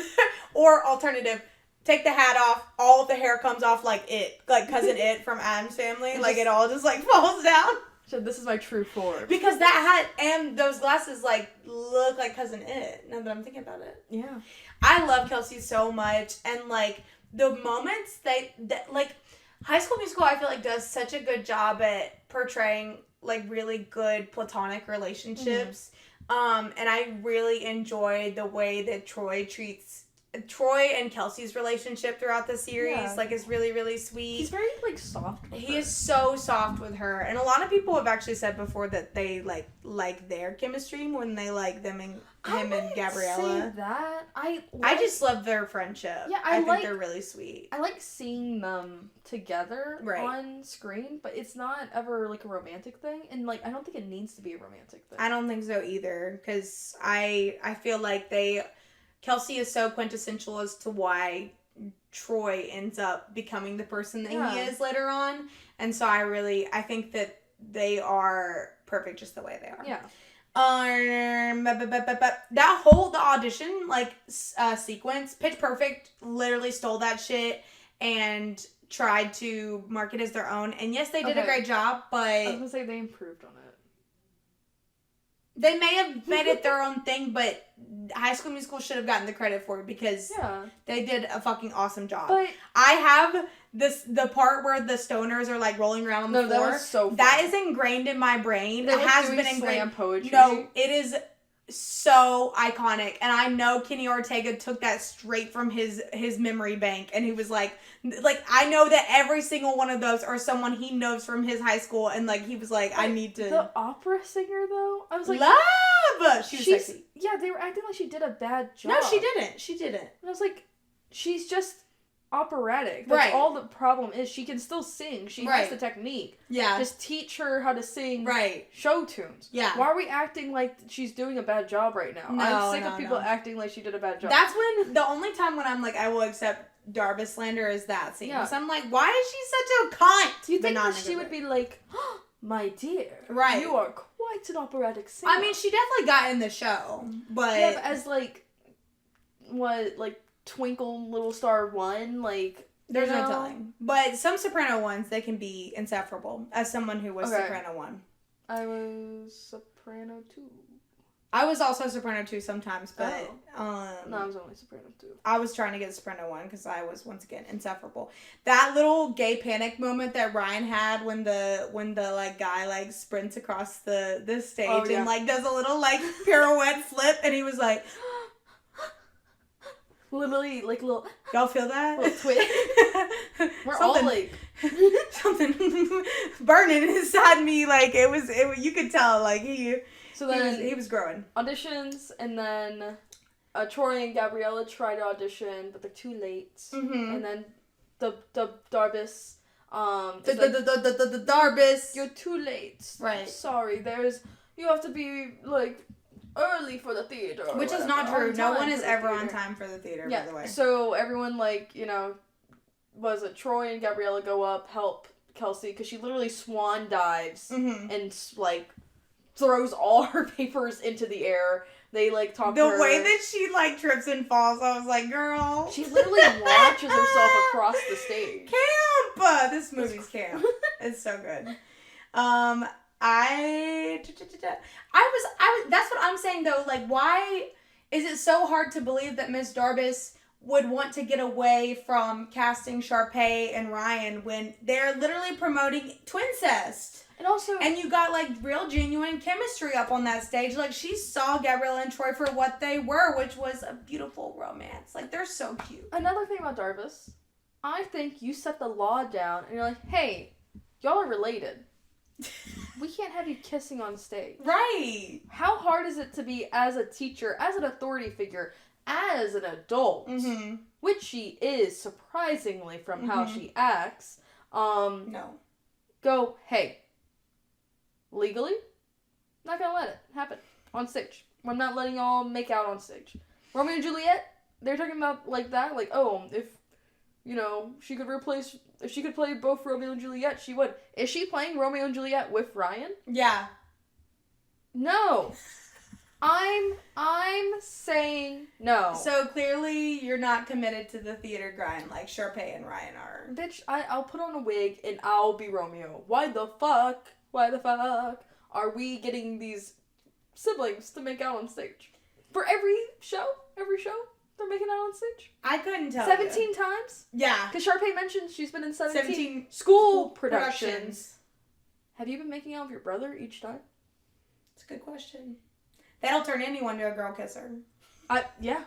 Or alternative, take the hat off, all of the hair comes off like It. Like Cousin It from Addams Family. Like, it all just, like, falls down. So this is my true form. Because that hat and those glasses, like, look like Cousin It, now that I'm thinking about it. Yeah. I love Kelsey so much, and, like, the moments that like, High School Musical, I feel like, does such a good job at portraying, like, really good platonic relationships. Mm-hmm. And I really enjoy the way that Troy treats Troy and Kelsey's relationship throughout the series, Yeah. like, is really, really sweet. He's very, like, soft with He her. is so soft with her. And a lot of people have actually said before that they, like their chemistry more than they like them and him and Gabriella. Say that. I just love their friendship. Yeah, I think like- they're really sweet. I like seeing them together Right. on screen, but it's not ever, like, a romantic thing. And, like, I don't think it needs to be a romantic thing. I don't think so either, because I feel like Kelsey is so quintessential as to why Troy ends up becoming the person that he is later on. And so I think that they are perfect just the way they are. Yeah. The audition, like, sequence, Pitch Perfect literally stole that shit and tried to market as their own. And yes, they did a Okay. great job, I was but gonna say they improved on it. they may have made it their own thing, but High School Musical should have gotten the credit for it because Yeah. they did a fucking awesome job. But I have the part where the stoners are, like, rolling around on the no, that floor. was so fun. That is ingrained in my brain. They It were has doing been ingrained. slam poetry. No, it is so iconic, and I know Kenny Ortega took that straight from his memory bank, and he was like I know that every single one of those are someone he knows from his high school, and, like, he was like, I need to The opera singer, though, I was like, love. She was she's sexy. yeah. They were acting like she did a bad job. No, she didn't. She didn't. And I was like, she's just operatic. That's Right. all the problem is. She can still sing. She Right. has the technique. Yeah. Just teach her how to sing Right. show tunes. Yeah. Why are we acting like she's doing a bad job right now? No, I'm sick no, of people no. acting like she did a bad job. That's when the only time when I'm like, I will accept Darvis slander is that scene. Yeah. So I'm like, why is she such a cunt? Do you But think not that in a she good would way. be like, oh, my dear, Right. you are quite an operatic singer? I mean, she definitely got in the show, but yeah, but as like, what, like Twinkle Little Star 1, like, there's you no know? telling. But some soprano ones, they can be insufferable. As someone who was Okay. soprano 1. I was soprano 2. I was also soprano 2 sometimes, but No, I was only soprano 2. I was trying to get soprano 1 because I was, once again, insufferable. That little gay panic moment that Ryan had when the like guy like sprints across the stage Oh, yeah. and like does a little like pirouette flip, and he was like, Literally, like, little y'all feel that? Little twist. We're all like, something burning inside me. Like it was you could tell like he was growing. auditions, and then Troy and Gabriella try to audition, but they're too late. Mm-hmm. And then the Darvis, The Darvis. you're too late. Right. Sorry, you have to be, like, early for the theater. or Which is whatever, not true. on No time one for is the ever on theater. time for the theater, Yeah, by the way. so everyone, like, was it Troy and Gabriella go up, help Kelsey, because she literally swan dives Mm-hmm. and, like, throws all her papers into the air. They, like, talk to The her. way that she, like, trips and falls, I was like, girl. She literally launches herself across the stage. Camp! This movie's camp. It's so good. That's what I'm saying, though. Like, why is it so hard to believe that Miss Darvis would want to get away from casting Sharpay and Ryan when they're literally promoting twincest? And also, And you got, like, real genuine chemistry up on that stage. Like, she saw Gabriella and Troy for what they were, which was a beautiful romance. Like, they're so cute. another thing about Darvis, I think you set the law down and you're like, hey, y'all are related. We can't have you kissing on stage. Right. How hard is it to be, as a teacher, as an authority figure, as an adult, Mm-hmm. which she is, surprisingly, from how Mhm. she acts, No. go, hey, legally, not gonna let it happen on stage. I'm not letting y'all make out on stage. Romeo and Juliet, they're talking about like that, like, oh, if, if she could play both Romeo and Juliet, she would. Is she playing Romeo and Juliet with Ryan? Yeah. No. I'm saying no. So clearly you're not committed to the theater grind like Sharpay and Ryan are. Bitch, I'll put on a wig and I'll be Romeo. Why the fuck are we getting these siblings to make out on stage? For every show, they're making out on stage? I couldn't tell 17 times? Yeah. Because Sharpay mentioned she's been in 17 17 school productions. Have you been making out with your brother each time? It's a good question. That'll turn anyone to a girl kisser. Yeah.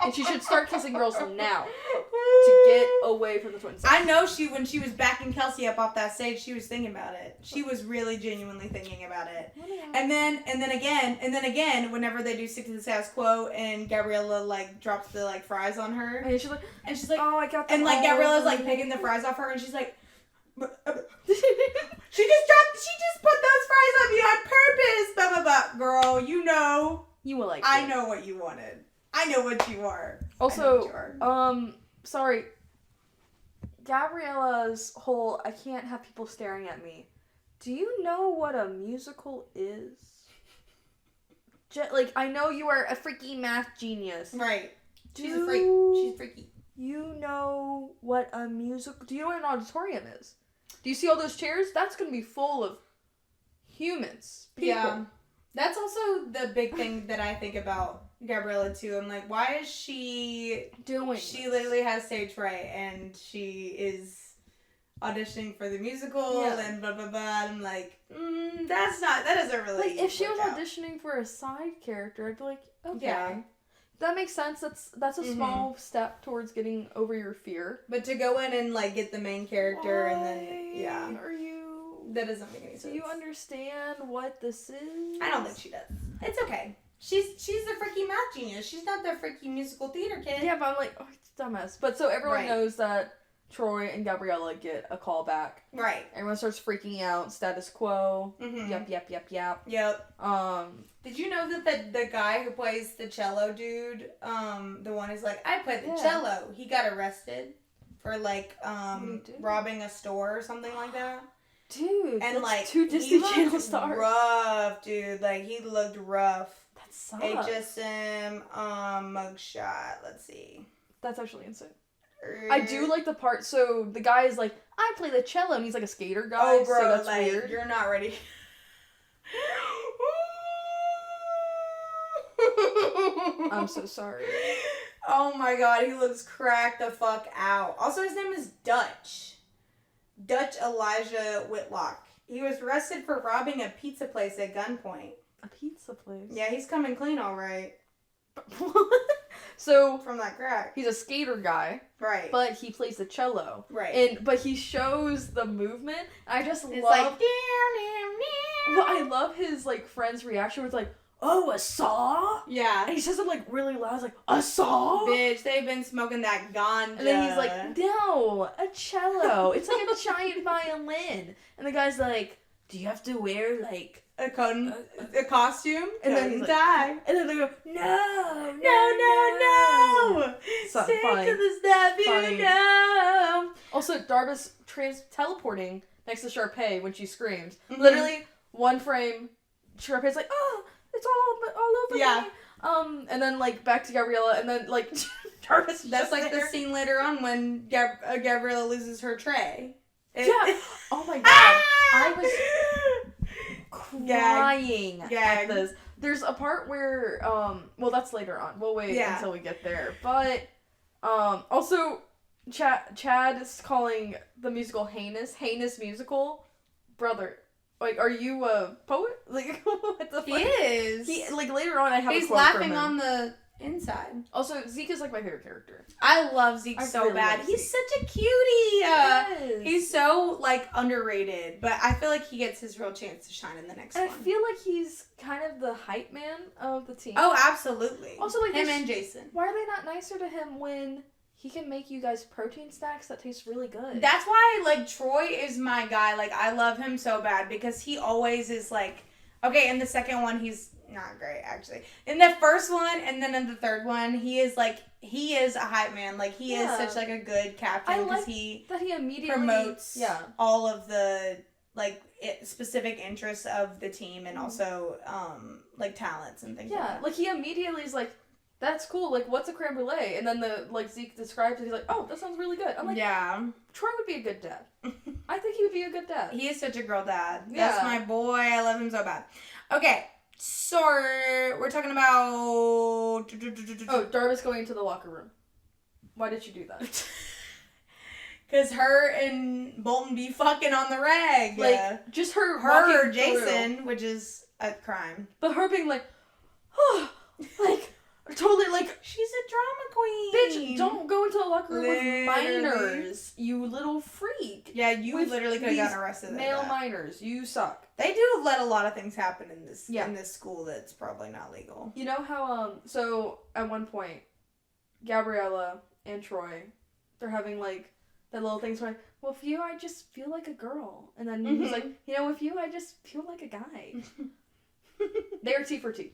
And she should start kissing girls now to get away from the twin sister. I know when she was backing Kelsey up off that stage, she was thinking about it. She was really genuinely thinking about it. And then again, whenever they do stick to the status quo and Gabriella like drops the like fries on her, And she's like, oh, I got them. and like all. Gabriella's like picking the fries off her, and she's like, she just put those fries on me on purpose. Blah blah blah. Girl, you know. You will like. I know what you wanted. I know what you are. Also, sorry. Gabriella's whole I can't have people staring at me. Do you know what a musical is? Like, I know you are a freaky math genius. Right. She's a freak. She's freaky. You know what a musical... Do you know what an auditorium is? Do you see all those chairs? That's going to be full of humans. People. Yeah. That's also the big thing that I think about Gabriella, too. I'm like, why is she... doing She this? literally has stage fright, and she is auditioning for the musical, and blah, blah, blah. I'm like, that doesn't really Like, if she was work out. auditioning for a side character, I'd be like, okay. Yeah. That makes sense. That's a small step towards getting over your fear. But to go in and, like, get the main character, and then, Why are you... that doesn't make any sense. Do you understand what this is? I don't think she does. It's okay. She's the freaky math genius. She's not the freaky musical theater kid. Yeah, but I'm like, oh, it's dumbass. But so everyone Right. knows that Troy and Gabriella get a call back. Right. Everyone starts freaking out. Status quo. Mm-hmm. Yep. Did you know that the guy who plays the cello dude, the one who's like, I play the Yeah. cello, he got arrested for like What did he do? robbing a store or something like that. Dude, And that's like two Disney he Channel looked stars. rough, dude. Like he looked rough. That sucks. HSM mugshot. Let's see. That's actually insane. I Mm. do like the part. So the guy is like, I play the cello, and he's like a skater guy. Oh, bro, so that's like, weird. you're not ready. I'm so sorry. Oh my god, he looks cracked the fuck out. Also, his name is Dutch Elijah Whitlock. He was arrested for robbing a pizza place at gunpoint. A pizza place. Yeah, he's coming clean, all right. So From that crack. he's a skater guy, Right. but he plays the cello. Right. But he shows the movement. I just It's love. like, Well, I love his like friend's reaction where it's like, "Oh, a saw," yeah. and he says it like really loud. It's like, "A saw." Bitch, they've been smoking that ganja. And then he's like, "No, a cello. It's like a giant violin." And the guy's like, "Do you have to wear like?" a costume? And then he's like, die. And then they go, "No, No. So Stick funny. to the stuff Funny. you know. Also, Darvis teleporting next to Sharpay when she screams. Mhm. Literally, one frame, Sharpay's like, "Oh, it's all over Yeah. me." And then like back to Gabriella, and then like Darvis. That's like the there. scene later on when Gabriella loses her tray. Yeah. Oh my god. I was Gag. crying Gag. at this. There's a part where, well, that's later on. We'll wait Yeah. until we get there. But, also, Chad is calling the musical heinous musical. Brother, like, are you a poet? Like, what the fuck? He is. He, like, later on I have He's a quote from laughing him. on the inside. Also, Zeke is, like, my favorite character. I love Zeke I so really bad. love He's Zeke. such a cutie. Yes. He's so, like, underrated. But I feel like he gets his real chance to shine in the next And one. I feel like he's kind of the hype man of the team. Oh, absolutely. Also, like, him this- and Jason. Why are they not nicer to him when he can make you guys protein snacks that taste really good? That's why, like, Troy is my guy. Like, I love him so bad because he always is, like... Okay, in the second one, he's not great, actually. In the first one, and then in the third one, he is a hype man. Like, he is Yeah. such, like, a good captain I because like he that he immediately promotes Yeah. all of the, like, specific interests of the team and also, like, talents and things like Yeah. that. Like he immediately is like, that's cool. Like, what's a creme brulee? And then Zeke describes it. He's like, oh, that sounds really good. I'm like, yeah. Troy would be a good dad. I think he would be a good dad. He is such a girl dad. Yeah. That's my boy. I love him so bad. Okay, so we're talking about... Oh, Darvis going into the locker room. Why did you do that? Because her and Bolton be fucking on the reg. Like, just her her or walking Jason, through, which is a crime. but her being like, oh, like, totally like, she's a drama queen. bitch, don't go into the locker room with Literally. minors, you little freak. Yeah, you With literally could have gotten arrested. Male minors, you suck. They do let a lot of things happen in this Yeah. in this school that's probably not legal. You know how so at one point, Gabriella and Troy, they're having like that little things where, well, with you I just feel like a girl, and then he's like, you know, with you I just feel like a guy. They are T for T.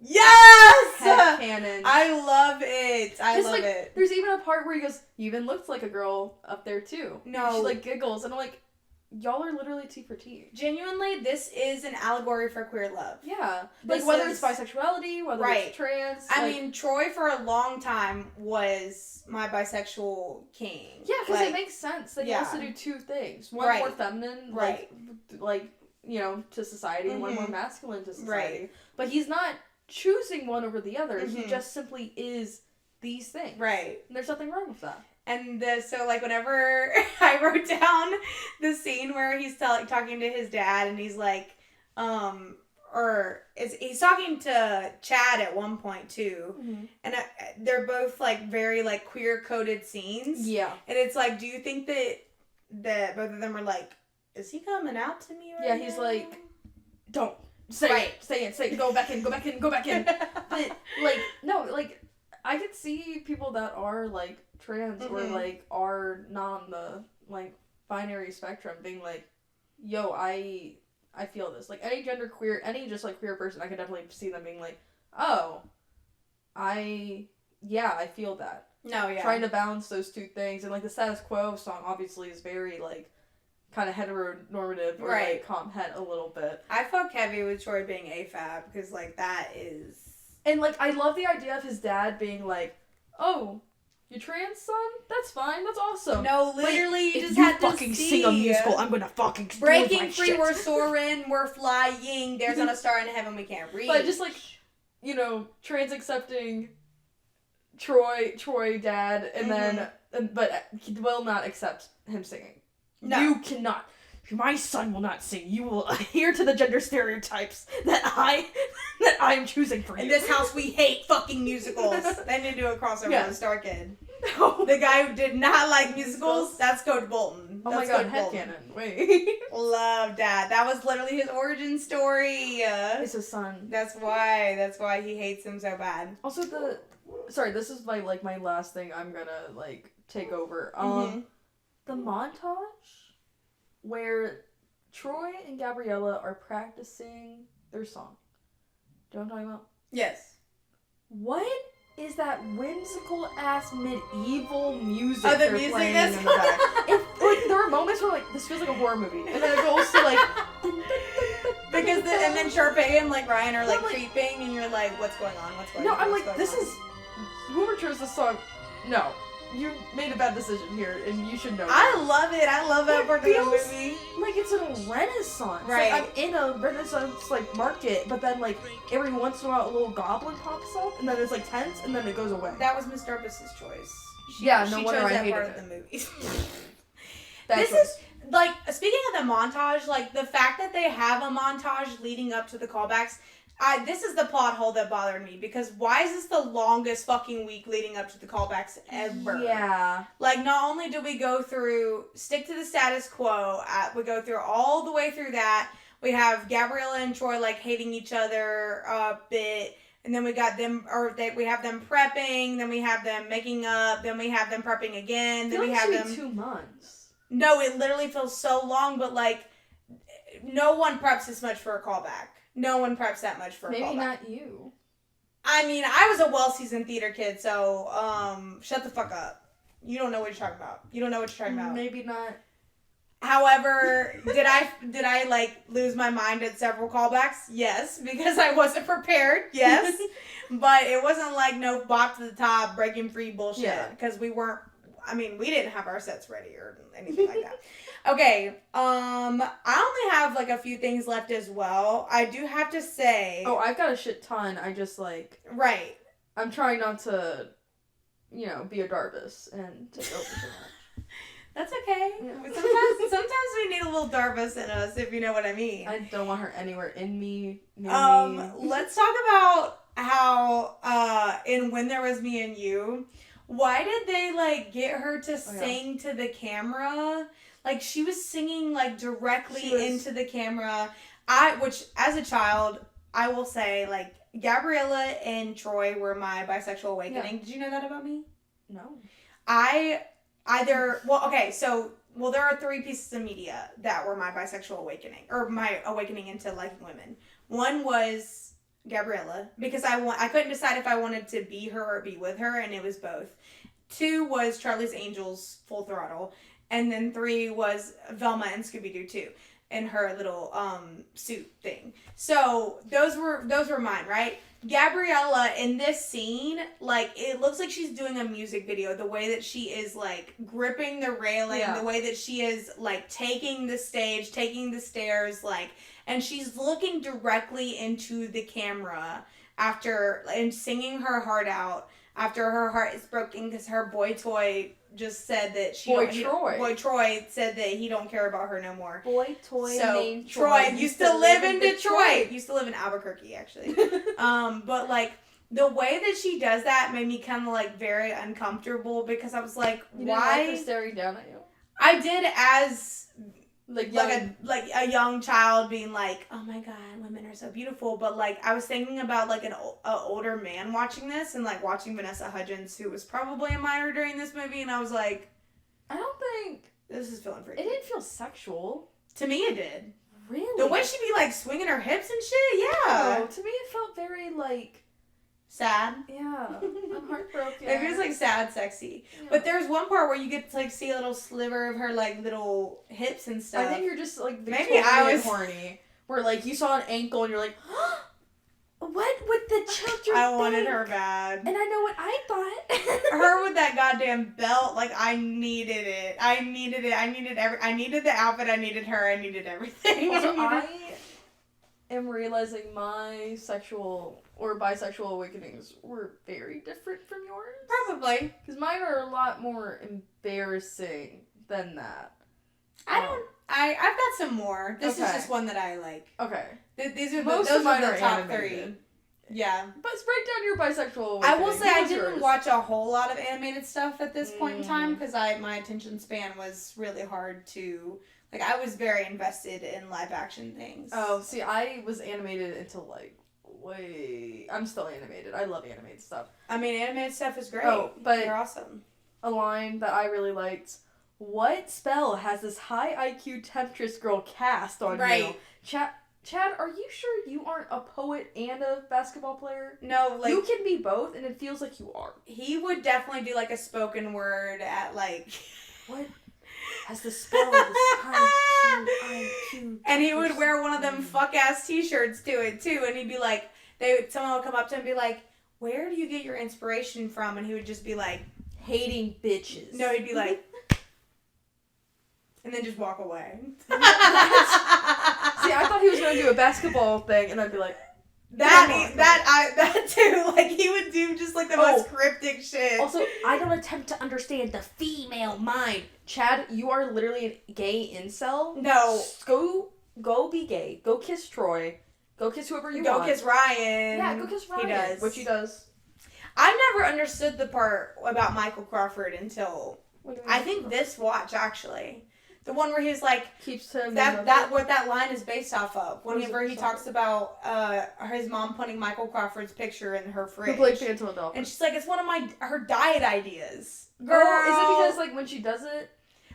Yes! Headcanon. I love it. I love it. There's even a part where he goes, you even looked like a girl up there too. No. And she like giggles, and I'm like, y'all are literally T for T. Genuinely, this is an allegory for queer love. Yeah. This Like, whether is- it's bisexuality, whether Right. it's trans. I like, mean, Troy for a long time was my bisexual king. yeah, because Like, it makes sense that he yeah. wants to do two things. One Right. more feminine, like, you know, to society, and one more masculine to society. Right. But he's not choosing one over the other. He Mhm. just simply is these things. Right. And there's nothing wrong with that. And so, like, whenever I wrote down the scene where he's talking to his dad, and he's like, he's talking to Chad at one point, too. Mm-hmm. And they're both, like, very, like, queer-coded scenes. Yeah. And it's like, do you think that both of them are like, is he coming out to me right now? Yeah, he's like, don't. Say Right. it, say it, say it, go back in, go back in, go back in. But, like, no, like, I could see people that are, like, trans or, like, are not on the, like, binary spectrum being like, yo, I feel this. Like, any genderqueer, any just, like, queer person, I could definitely see them being like, oh, I feel that. No, yeah. Trying to balance those two things. And, like, the Status Quo song obviously is very, like, kind of heteronormative or, Right. like, comp-het a little bit. I fuck heavy with Troy being AFAB, because, like, that is... And, like, I love the idea of his dad being like, oh, you trans, son? That's fine. That's awesome. No, literally, you If just you had fucking to sing a see. musical, I'm gonna fucking steal Breaking my free, shit. we're soaring, we're flying, there's not a star in heaven we can't reach. But just, like, you know, trans accepting Troy dad, and then, but he will not accept him singing. No. You cannot. My son will not sing. You will adhere to the gender stereotypes that I am choosing for you. In this house, we hate fucking musicals. They need to do a crossover Yeah. with Star Kid. No. The guy who did not like musicals, that's Code Bolton. Oh my That's god, Code Bolton. headcanon. Wait. Love that. That was literally his origin story. It's his son. That's why he hates him so bad. Also, sorry, this is my last thing I'm gonna, like, take over. The montage where Troy and Gabriella are practicing their song. Do you know what I'm talking about? Yes. What is that whimsical ass medieval music Oh, the they're music playing that's in the back? Like, there were moments where, like, this feels like a horror movie, and then it goes to, like, Because and then Sharpay and, like, Ryan are, like, like- creeping, and you're like, what's going on? What's going no, on? I'm What's like, going this on? is whoever chose this song. No, you made a bad decision here, and you should know. I love it. I love that It part of the feels movie. like it's in a renaissance. Right. Like, I'm in a renaissance, like, market, but then, like, every once in a while a little goblin pops up, and then it's, like, tense, and then it goes away. That was Miss Darvis's choice. Yeah, no she wonder chose I that hated part it. of the movie. That's This is, like, speaking of the montage, like, the fact that they have a montage leading up to the callbacks, this is the plot hole that bothered me, because why is this the longest fucking week leading up to the callbacks ever? Yeah. Like, not only do we go through, stick to the status quo, we go through all the way through that, we have Gabriella and Troy, like, hating each other a bit, and then we got them, we have them prepping, then we have them making up, then we have them prepping again, then we have them... 2 months. No, it literally feels so long, but, like, no one preps this much for a callback. No one preps that much for a callback. Maybe not you. I mean, I was a well-seasoned theater kid, so, shut the fuck up. You don't know what you're talking about. You don't know what you're talking about. Maybe not. However, did I, like, lose my mind at several callbacks? Yes, because I wasn't prepared. Yes. But it wasn't, like, no bop to the top, breaking free bullshit. Yeah. Because we didn't have our sets ready or anything like that. Okay, I only have, like, a few things left as well. I do have to say... Oh, I've got a shit ton. I just, like... Right. I'm trying not to, you know, be a Darvis and take over so much. That's okay. Yeah. Sometimes we need a little Darvis in us, if you know what I mean. I don't want her anywhere in me, near me. Let's talk about how, in When There Was Me and You, why did they, like, get her to sing to the camera? Like, she was singing, like, directly into the camera. Which, as a child, I will say, like, Gabriella and Troy were my bisexual awakening. Yeah. Did you know that about me? No. There are 3 pieces of media that were my bisexual awakening, or my awakening into liking women. One was Gabriella, because I couldn't decide if I wanted to be her or be with her, and it was both. 2 was Charlie's Angels, Full Throttle, and then 3 was Velma and Scooby-Doo 2, and her little suit thing. So those were mine, right? Gabriella in this scene, like, it looks like she's doing a music video. The way that she is, like, gripping the railing, the way that she is, like, taking the stage, taking the stairs, like, and she's looking directly into the camera and singing her heart out after her heart is broken because her boy toy just said that Boy Troy said that he don't care about her no more. Boy toy named Troy used to live in Detroit. Used to live in Albuquerque, actually. But, like, the way that she does that made me kind of, like, very uncomfortable because I was like, why? You didn't like her staring down at you? I did, as like a young child being like, oh my god, women are so beautiful. But, like, I was thinking about, like, an older man watching this and, like, watching Vanessa Hudgens, who was probably a minor during this movie, and I was like, I don't think this is feeling freaky. It didn't feel sexual. To me, it did. Really? The way she'd be, like, swinging her hips and shit, yeah. No, to me it felt very, like, sad. Yeah. I'm heartbroken. Maybe it's, like, sad sexy. Yeah. But there's one part where you get to, like, see a little sliver of her, like, little hips and stuff. I think you're just, like, maybe I was horny. Where, like, you saw an ankle and you're like, what would the children I wanted think? her bad. And I know what I thought. Her with that goddamn belt, like, I needed it. I needed the outfit, I needed her, I needed everything. Also, I am realizing my sexual or bisexual awakenings were very different from yours. Probably. Because mine are a lot more embarrassing than that. I've got some more. This is just one that I like. Okay. These are those are mine the are top animated. 3. Yeah. But break down your bisexual awakening. I will say I didn't watch a whole lot of animated stuff at this point in time because my attention span was really hard to... Like, I was very invested in live action things. Oh, see, I was animated until, like, I'm still animated. I love animated stuff. I mean, animated stuff is great. Oh, but... They're awesome. A line that I really liked. What spell has this high IQ temptress girl cast on you? Chad, are you sure you aren't a poet and a basketball player? No, like... You can be both, and it feels like you are. He would definitely do, like, a spoken word at, like... What has the spell this high IQ and he would wear one of them fuck-ass t-shirts to it, too, and he'd be like... Someone would come up to him and be like, where do you get your inspiration from? And he would just be like... Hating bitches. No, he'd be like... and then just walk away. See, I thought he was going to do a basketball thing, and I'd be like... That too. Like, he would do just, like, the most cryptic shit. Also, I don't attempt to understand the female mind. Chad, you are literally a gay incel. No. Go be gay. Go kiss Troy. Go kiss whoever you want. Go kiss Ryan. Yeah, go kiss Ryan. He does. Which he does. I never understood the part about Michael Crawford until... I think this watch, actually. The one where he's like... Keeps him... What that line is based off of. Whenever he talks about his mom putting Michael Crawford's picture in her fridge. Who played Phantom Adele. And she's like, it's one of her diet ideas. Girl! Is it because, like, when she does it...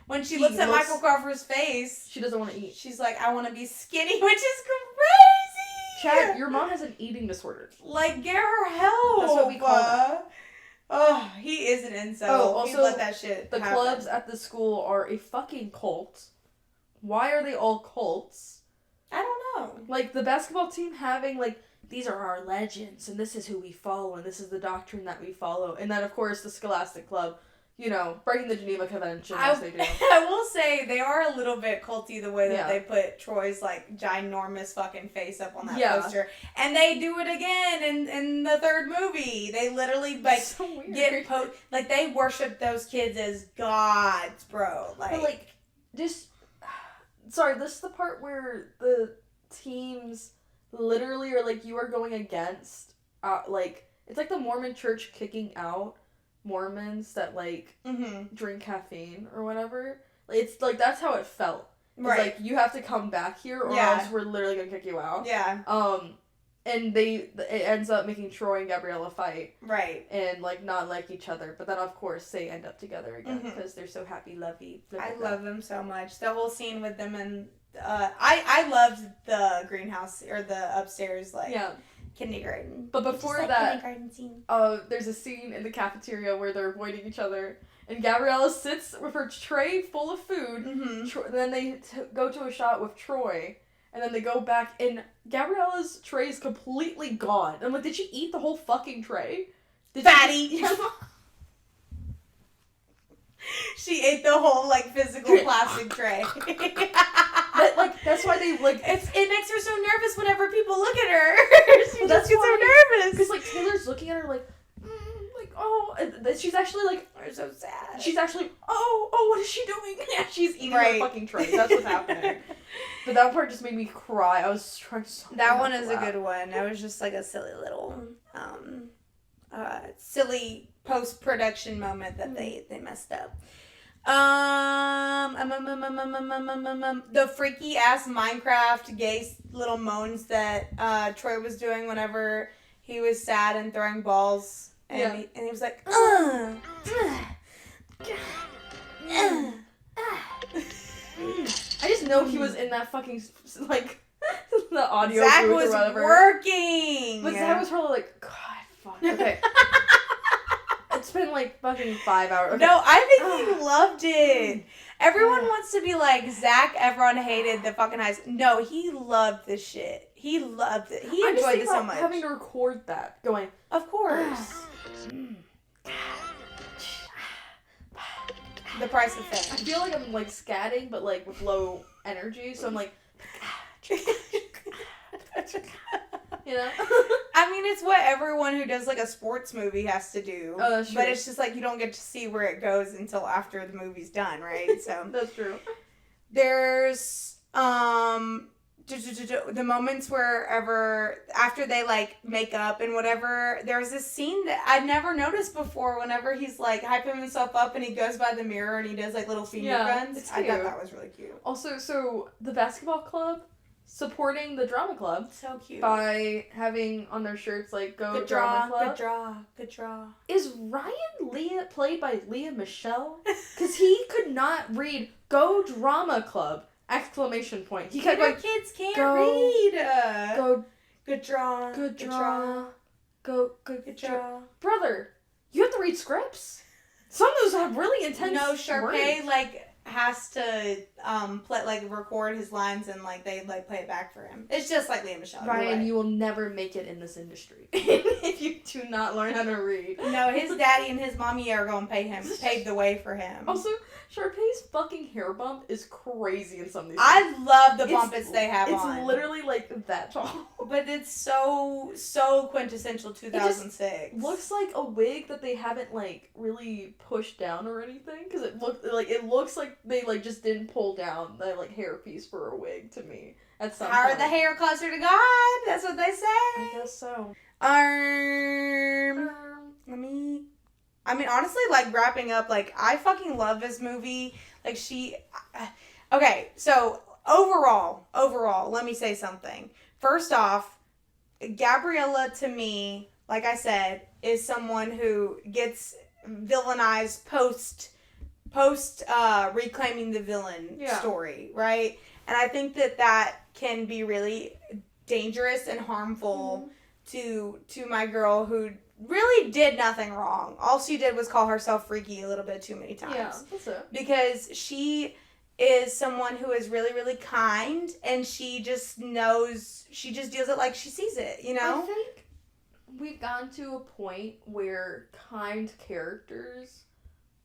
When she looks at Michael Crawford's face... She doesn't want to eat. She's like, I want to be skinny, which is crazy! Chad, your mom has an eating disorder. Like, get her help! That's what we call that. Oh, he is an incel. Oh, also, he let that shit the happen. clubs at the school are a fucking cult. Why are they all cults? I don't know. Like, the basketball team having, like, these are our legends, and this is who we follow, and this is the doctrine that we follow. And then, of course, the Scholastic Club, you know, breaking the Geneva Convention, as they do. I will say, they are a little bit culty the way that they put Troy's, like, ginormous fucking face up on that poster. And they do it again in the third movie. They literally, like, so like, they worship those kids as gods, bro. Like, but, like, just... Sorry, this is the part where the teams literally are like, you are going against, like, It's like the Mormon church kicking out Mormons that, like, drink caffeine or whatever. It's, like, that's how it felt. It's right. like, you have to come back here or else we're literally gonna kick you out. Yeah. And it ends up making Troy and Gabriella fight. Right. And, like, not like each other. But then, of course, they end up together again because they're so happy, lovey. I love them so much. The whole scene with them and I loved the greenhouse or the upstairs, like, kindergarten. But before like that, kindergarten scene. There's a scene in the cafeteria where they're avoiding each other. And Gabriella sits with her tray full of food. Then they go to a shot with Troy. And then they go back, and Gabriella's tray is completely gone. I'm like, did she eat the whole fucking tray? Fatty! She ate the whole, like, physical plastic tray. That's why they, like... It makes her so nervous whenever people look at her. She just gets so nervous. Because, like, Taylor's looking at her like, oh, and she's actually, like... I'm so sad. She's actually, oh, what is she doing? Yeah, she's eating her fucking tray. That's what's happening. But that part just made me cry. I was trying so hard. That one is a good one. That was just, like, a silly little, silly post-production moment that they messed up. The freaky ass Minecraft gay little moans that Troy was doing whenever he was sad and throwing balls, and he was like, I just know he was in that fucking, like, the audio Zac booth was or whatever. working. But Zac was probably like, God, fuck. Okay. It's been like fucking 5 hours. Okay. No, I think he loved it. Everyone wants to be like, Zac Efron hated the fucking heist. No, he loved this shit. He loved it. He enjoyed it so much. Having to record that, going, of course. The price of fame. I feel like I'm like scatting, but like with low energy, so I'm like, you know? I mean, it's what everyone who does like a sports movie has to do. Oh, that's true. But it's just like you don't get to see where it goes until after the movie's done, right? So that's true. There's the moments wherever after they like make up and whatever, there's this scene that I'd never noticed before whenever he's like hyping himself up and he goes by the mirror and he does like little finger guns. I thought that was really cute. Also, so the basketball club supporting the drama club. So cute. By having on their shirts like "Go good Drama draw, Club." Good draw. Good draw. Is Ryan Leah played by Leah Michelle? Because he could not read "Go Drama Club!" exclamation point. He kept going, kids can't read. Go. Good draw. Good draw. Good draw. Brother, you have to read scripts. Some of those have really intense. No, Sharpay words. like has to play like record his lines and like they like play it back for him. It's just like Leah Michelle. Ryan, you will never make it in this industry if you do not learn how to read. No, his daddy and his mommy are going to pave the way for him. Also, Sharpay's fucking hair bump is crazy in some of these I love the bumpets they have on. It's literally like that tall. But it's so quintessential 2006. It looks like a wig that they haven't like really pushed down or anything, because it looks like they like just didn't pull down the like hair piece for a wig to me at some Power point. the hair closer to God. That's what they say. I guess so. I mean, honestly, like, wrapping up, like, I fucking love this movie. Like, okay, so, overall, let me say something. First off, Gabriella, to me, like I said, is someone who gets villainized post reclaiming the villain story, right? And I think that can be really dangerous and harmful to my girl who really did nothing wrong. All she did was call herself freaky a little bit too many times. Yeah, that's it. Because she is someone who is really, really kind, and she just deals it like she sees it, you know? I think we've gotten to a point where kind characters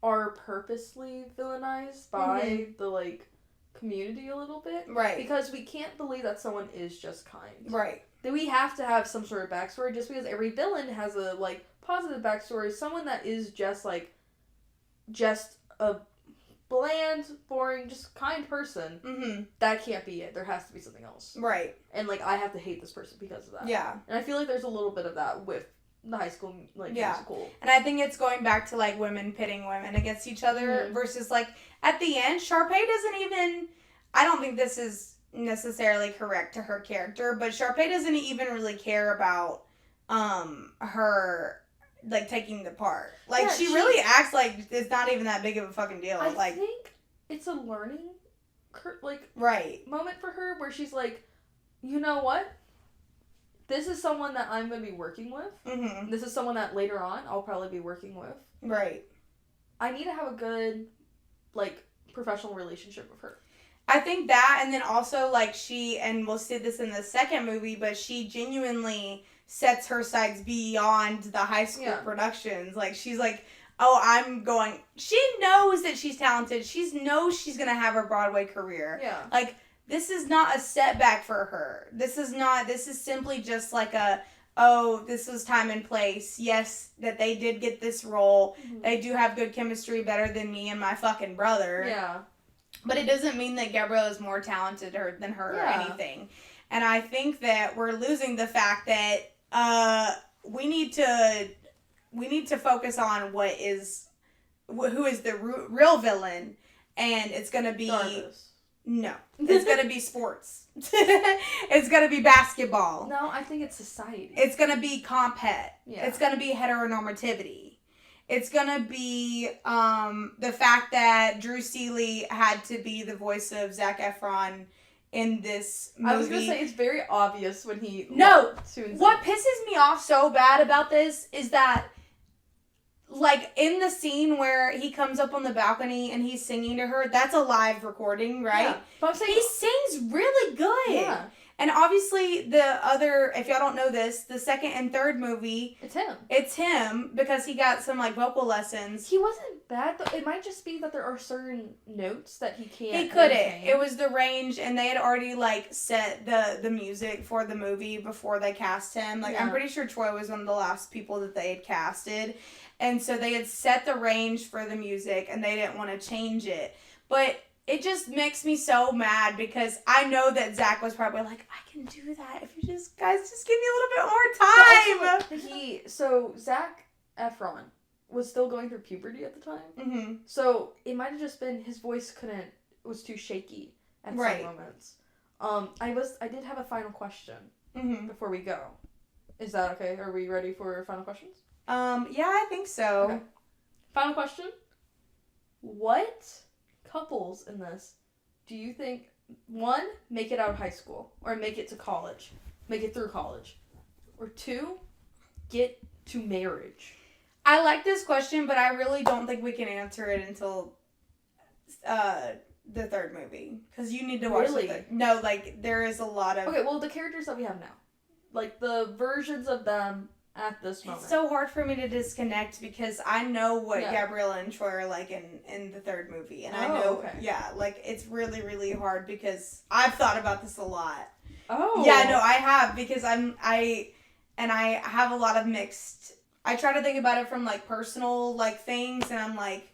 are purposely villainized by the, like, community a little bit. Right. Because we can't believe that someone is just kind. Right. That we have to have some sort of backstory, just because every villain has a, like, positive backstory. Someone that is just, like, just a bland, boring, just kind person, that can't be it. There has to be something else. Right. And, like, I have to hate this person because of that. Yeah. And I feel like there's a little bit of that with the High School Yeah. Musical. And I think it's going back to, like, women pitting women against each other versus, like, at the end, Sharpay doesn't even... I don't think this is necessarily correct to her character, but Sharpay doesn't even really care about her, like, taking the part. Like, Yeah, she really acts like it's not even that big of a fucking deal. I think it's a learning, right. moment for her where she's like, you know what? This is someone that I'm going to be working with. Mm-hmm. This is someone that later on I'll probably be working with. Right. I need to have a good, like, professional relationship with her. I think that, and then also, like, and we'll see this in the second movie, but she genuinely sets her sights beyond the high school productions. Like, she's like, she knows that she's talented. She knows she's going to have her Broadway career. Yeah. Like, this is not a setback for her. This is simply just like this was time and place. Yes, that they did get this role. Mm-hmm. They do have good chemistry, better than me and my fucking brother. Yeah. But it doesn't mean that Gabrielle is more talented than her or anything. And I think that we're losing the fact that we need to focus on who is the real villain, and it's going to be... Darvis. No. It's going to be sports. It's going to be basketball. No, I think it's society. It's going to be comp het. Yeah. It's going to be heteronormativity. It's going to be the fact that Drew Seeley had to be the voice of Zac Efron in this movie. I was going to say, it's very obvious when he... No! What pisses me off so bad about this is that, like, in the scene where he comes up on the balcony and he's singing to her, that's a live recording, right? Yeah. But I'm saying... He sings really good. Yeah. And obviously, if y'all don't know this, the second and third movie... It's him, because he got some, like, vocal lessons. He wasn't bad, though. It might just be that there are certain notes that he can't... He couldn't. It was the range, and they had already, like, set the music for the movie before they cast him. Like, I'm pretty sure Troy was one of the last people that they had casted. And so they had set the range for the music, and they didn't want to change it. But... it just makes me so mad because I know that Zach was probably like, I can do that if you guys just give me a little bit more time. So Zac Efron was still going through puberty at the time. Mm-hmm. So it might have just been his voice was too shaky at some moments. I did have a final question before we go. Is that okay? Are we ready for final questions? Yeah, I think so. Okay. Final question. What couples in this do you think, one, make it out of high school or make it to college, make it through college, or two, get to marriage? I like this question, but I really don't think we can answer it until the third movie, because you need to watch no, like, there is a lot of... Okay, well, the characters that we have now, like the versions of them at this moment. It's so hard for me to disconnect because I know what Gabriella and Troy are like in the third movie. And I know, like, it's really, really hard because I've thought about this a lot. Oh. Yeah, no, I have, because I have a lot of mixed... I try to think about it from, like, personal, like, things, and I'm like,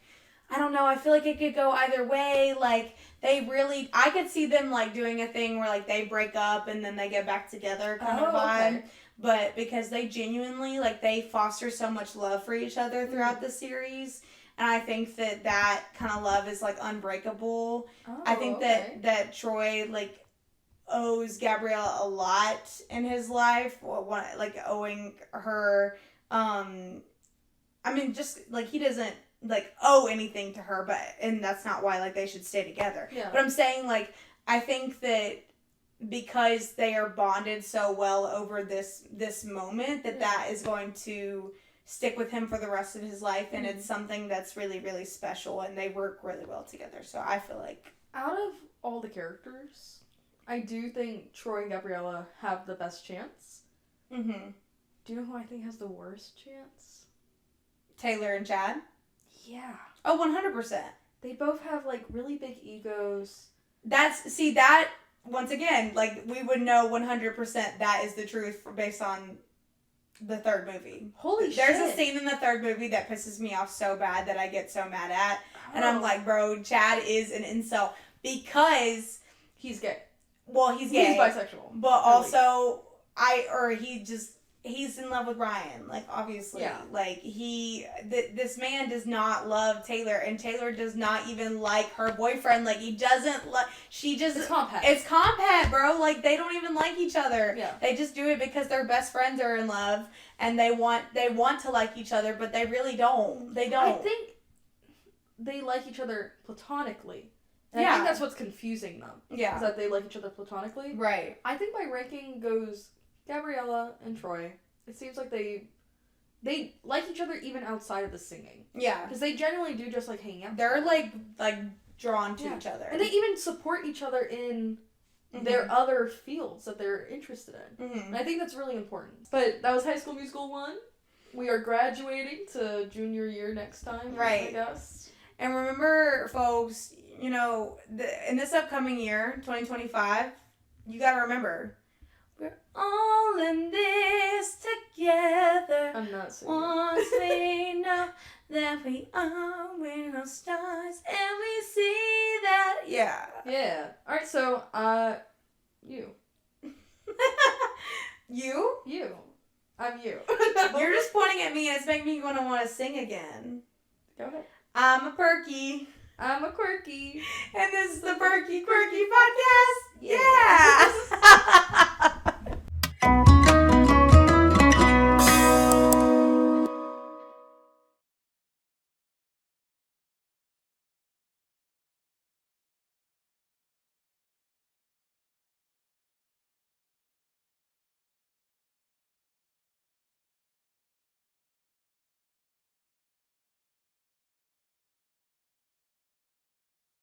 I don't know, I feel like it could go either way. Like, I could see them, like, doing a thing where, like, they break up and then they get back together kind of vibe. Okay. But because they genuinely, like, they foster so much love for each other throughout the series. And I think that kind of love is, like, unbreakable. Oh, I think that Troy, like, owes Gabrielle a lot in his life. Like, owing her, I mean, just, like, he doesn't, like, owe anything to her, and that's not why, like, they should stay together. Yeah. But I'm saying, like, I think that because they are bonded so well over this moment, that is going to stick with him for the rest of his life, and it's something that's really, really special, and they work really well together. So I feel like, out of all the characters, I do think Troy and Gabriella have the best chance. Mm-hmm. Do you know who I think has the worst chance? Taylor and Chad? Yeah. Oh, 100%. They both have, like, really big egos. That, once again, like, we would know 100% that is the truth based on the third movie. Holy shit. There's a scene in the third movie that pisses me off so bad that I get so mad at. And I'm like, bro, Chad is an incel because... he's gay. Well, he's gay. He's bisexual. But also, he's in love with Ryan, like, obviously. Yeah. Like, this man does not love Taylor, and Taylor does not even like her boyfriend. Like, he doesn't like, she just... It's compact. It's compact, bro. Like, they don't even like each other. Yeah. They just do it because their best friends are in love, and they want to like each other, but they really don't. They don't. I think they like each other platonically. And I think that's what's confusing them. Yeah. Is that they like each other platonically. Right. I think my ranking goes Gabriella and Troy. It seems like they like each other even outside of the singing. Yeah. Because they genuinely do just like hang out. They're like drawn to each other. And they even support each other in their other fields that they're interested in. Mm-hmm. And I think that's really important. But that was High School Musical 1. We are graduating to junior year next time, Right. I guess. And remember, folks, you know, in this upcoming year, 2025, you gotta remember, we're all in this together. I'm not singing. Once we know that we are, we're stars, and we see that. Yeah. Yeah. Alright, so, you. You? You. I'm you. You're just pointing at me and it's making me want to sing again. Go ahead. I'm a Perky. I'm a Quirky. And this is the Perky Quirky Podcast. Yeah. Yeah.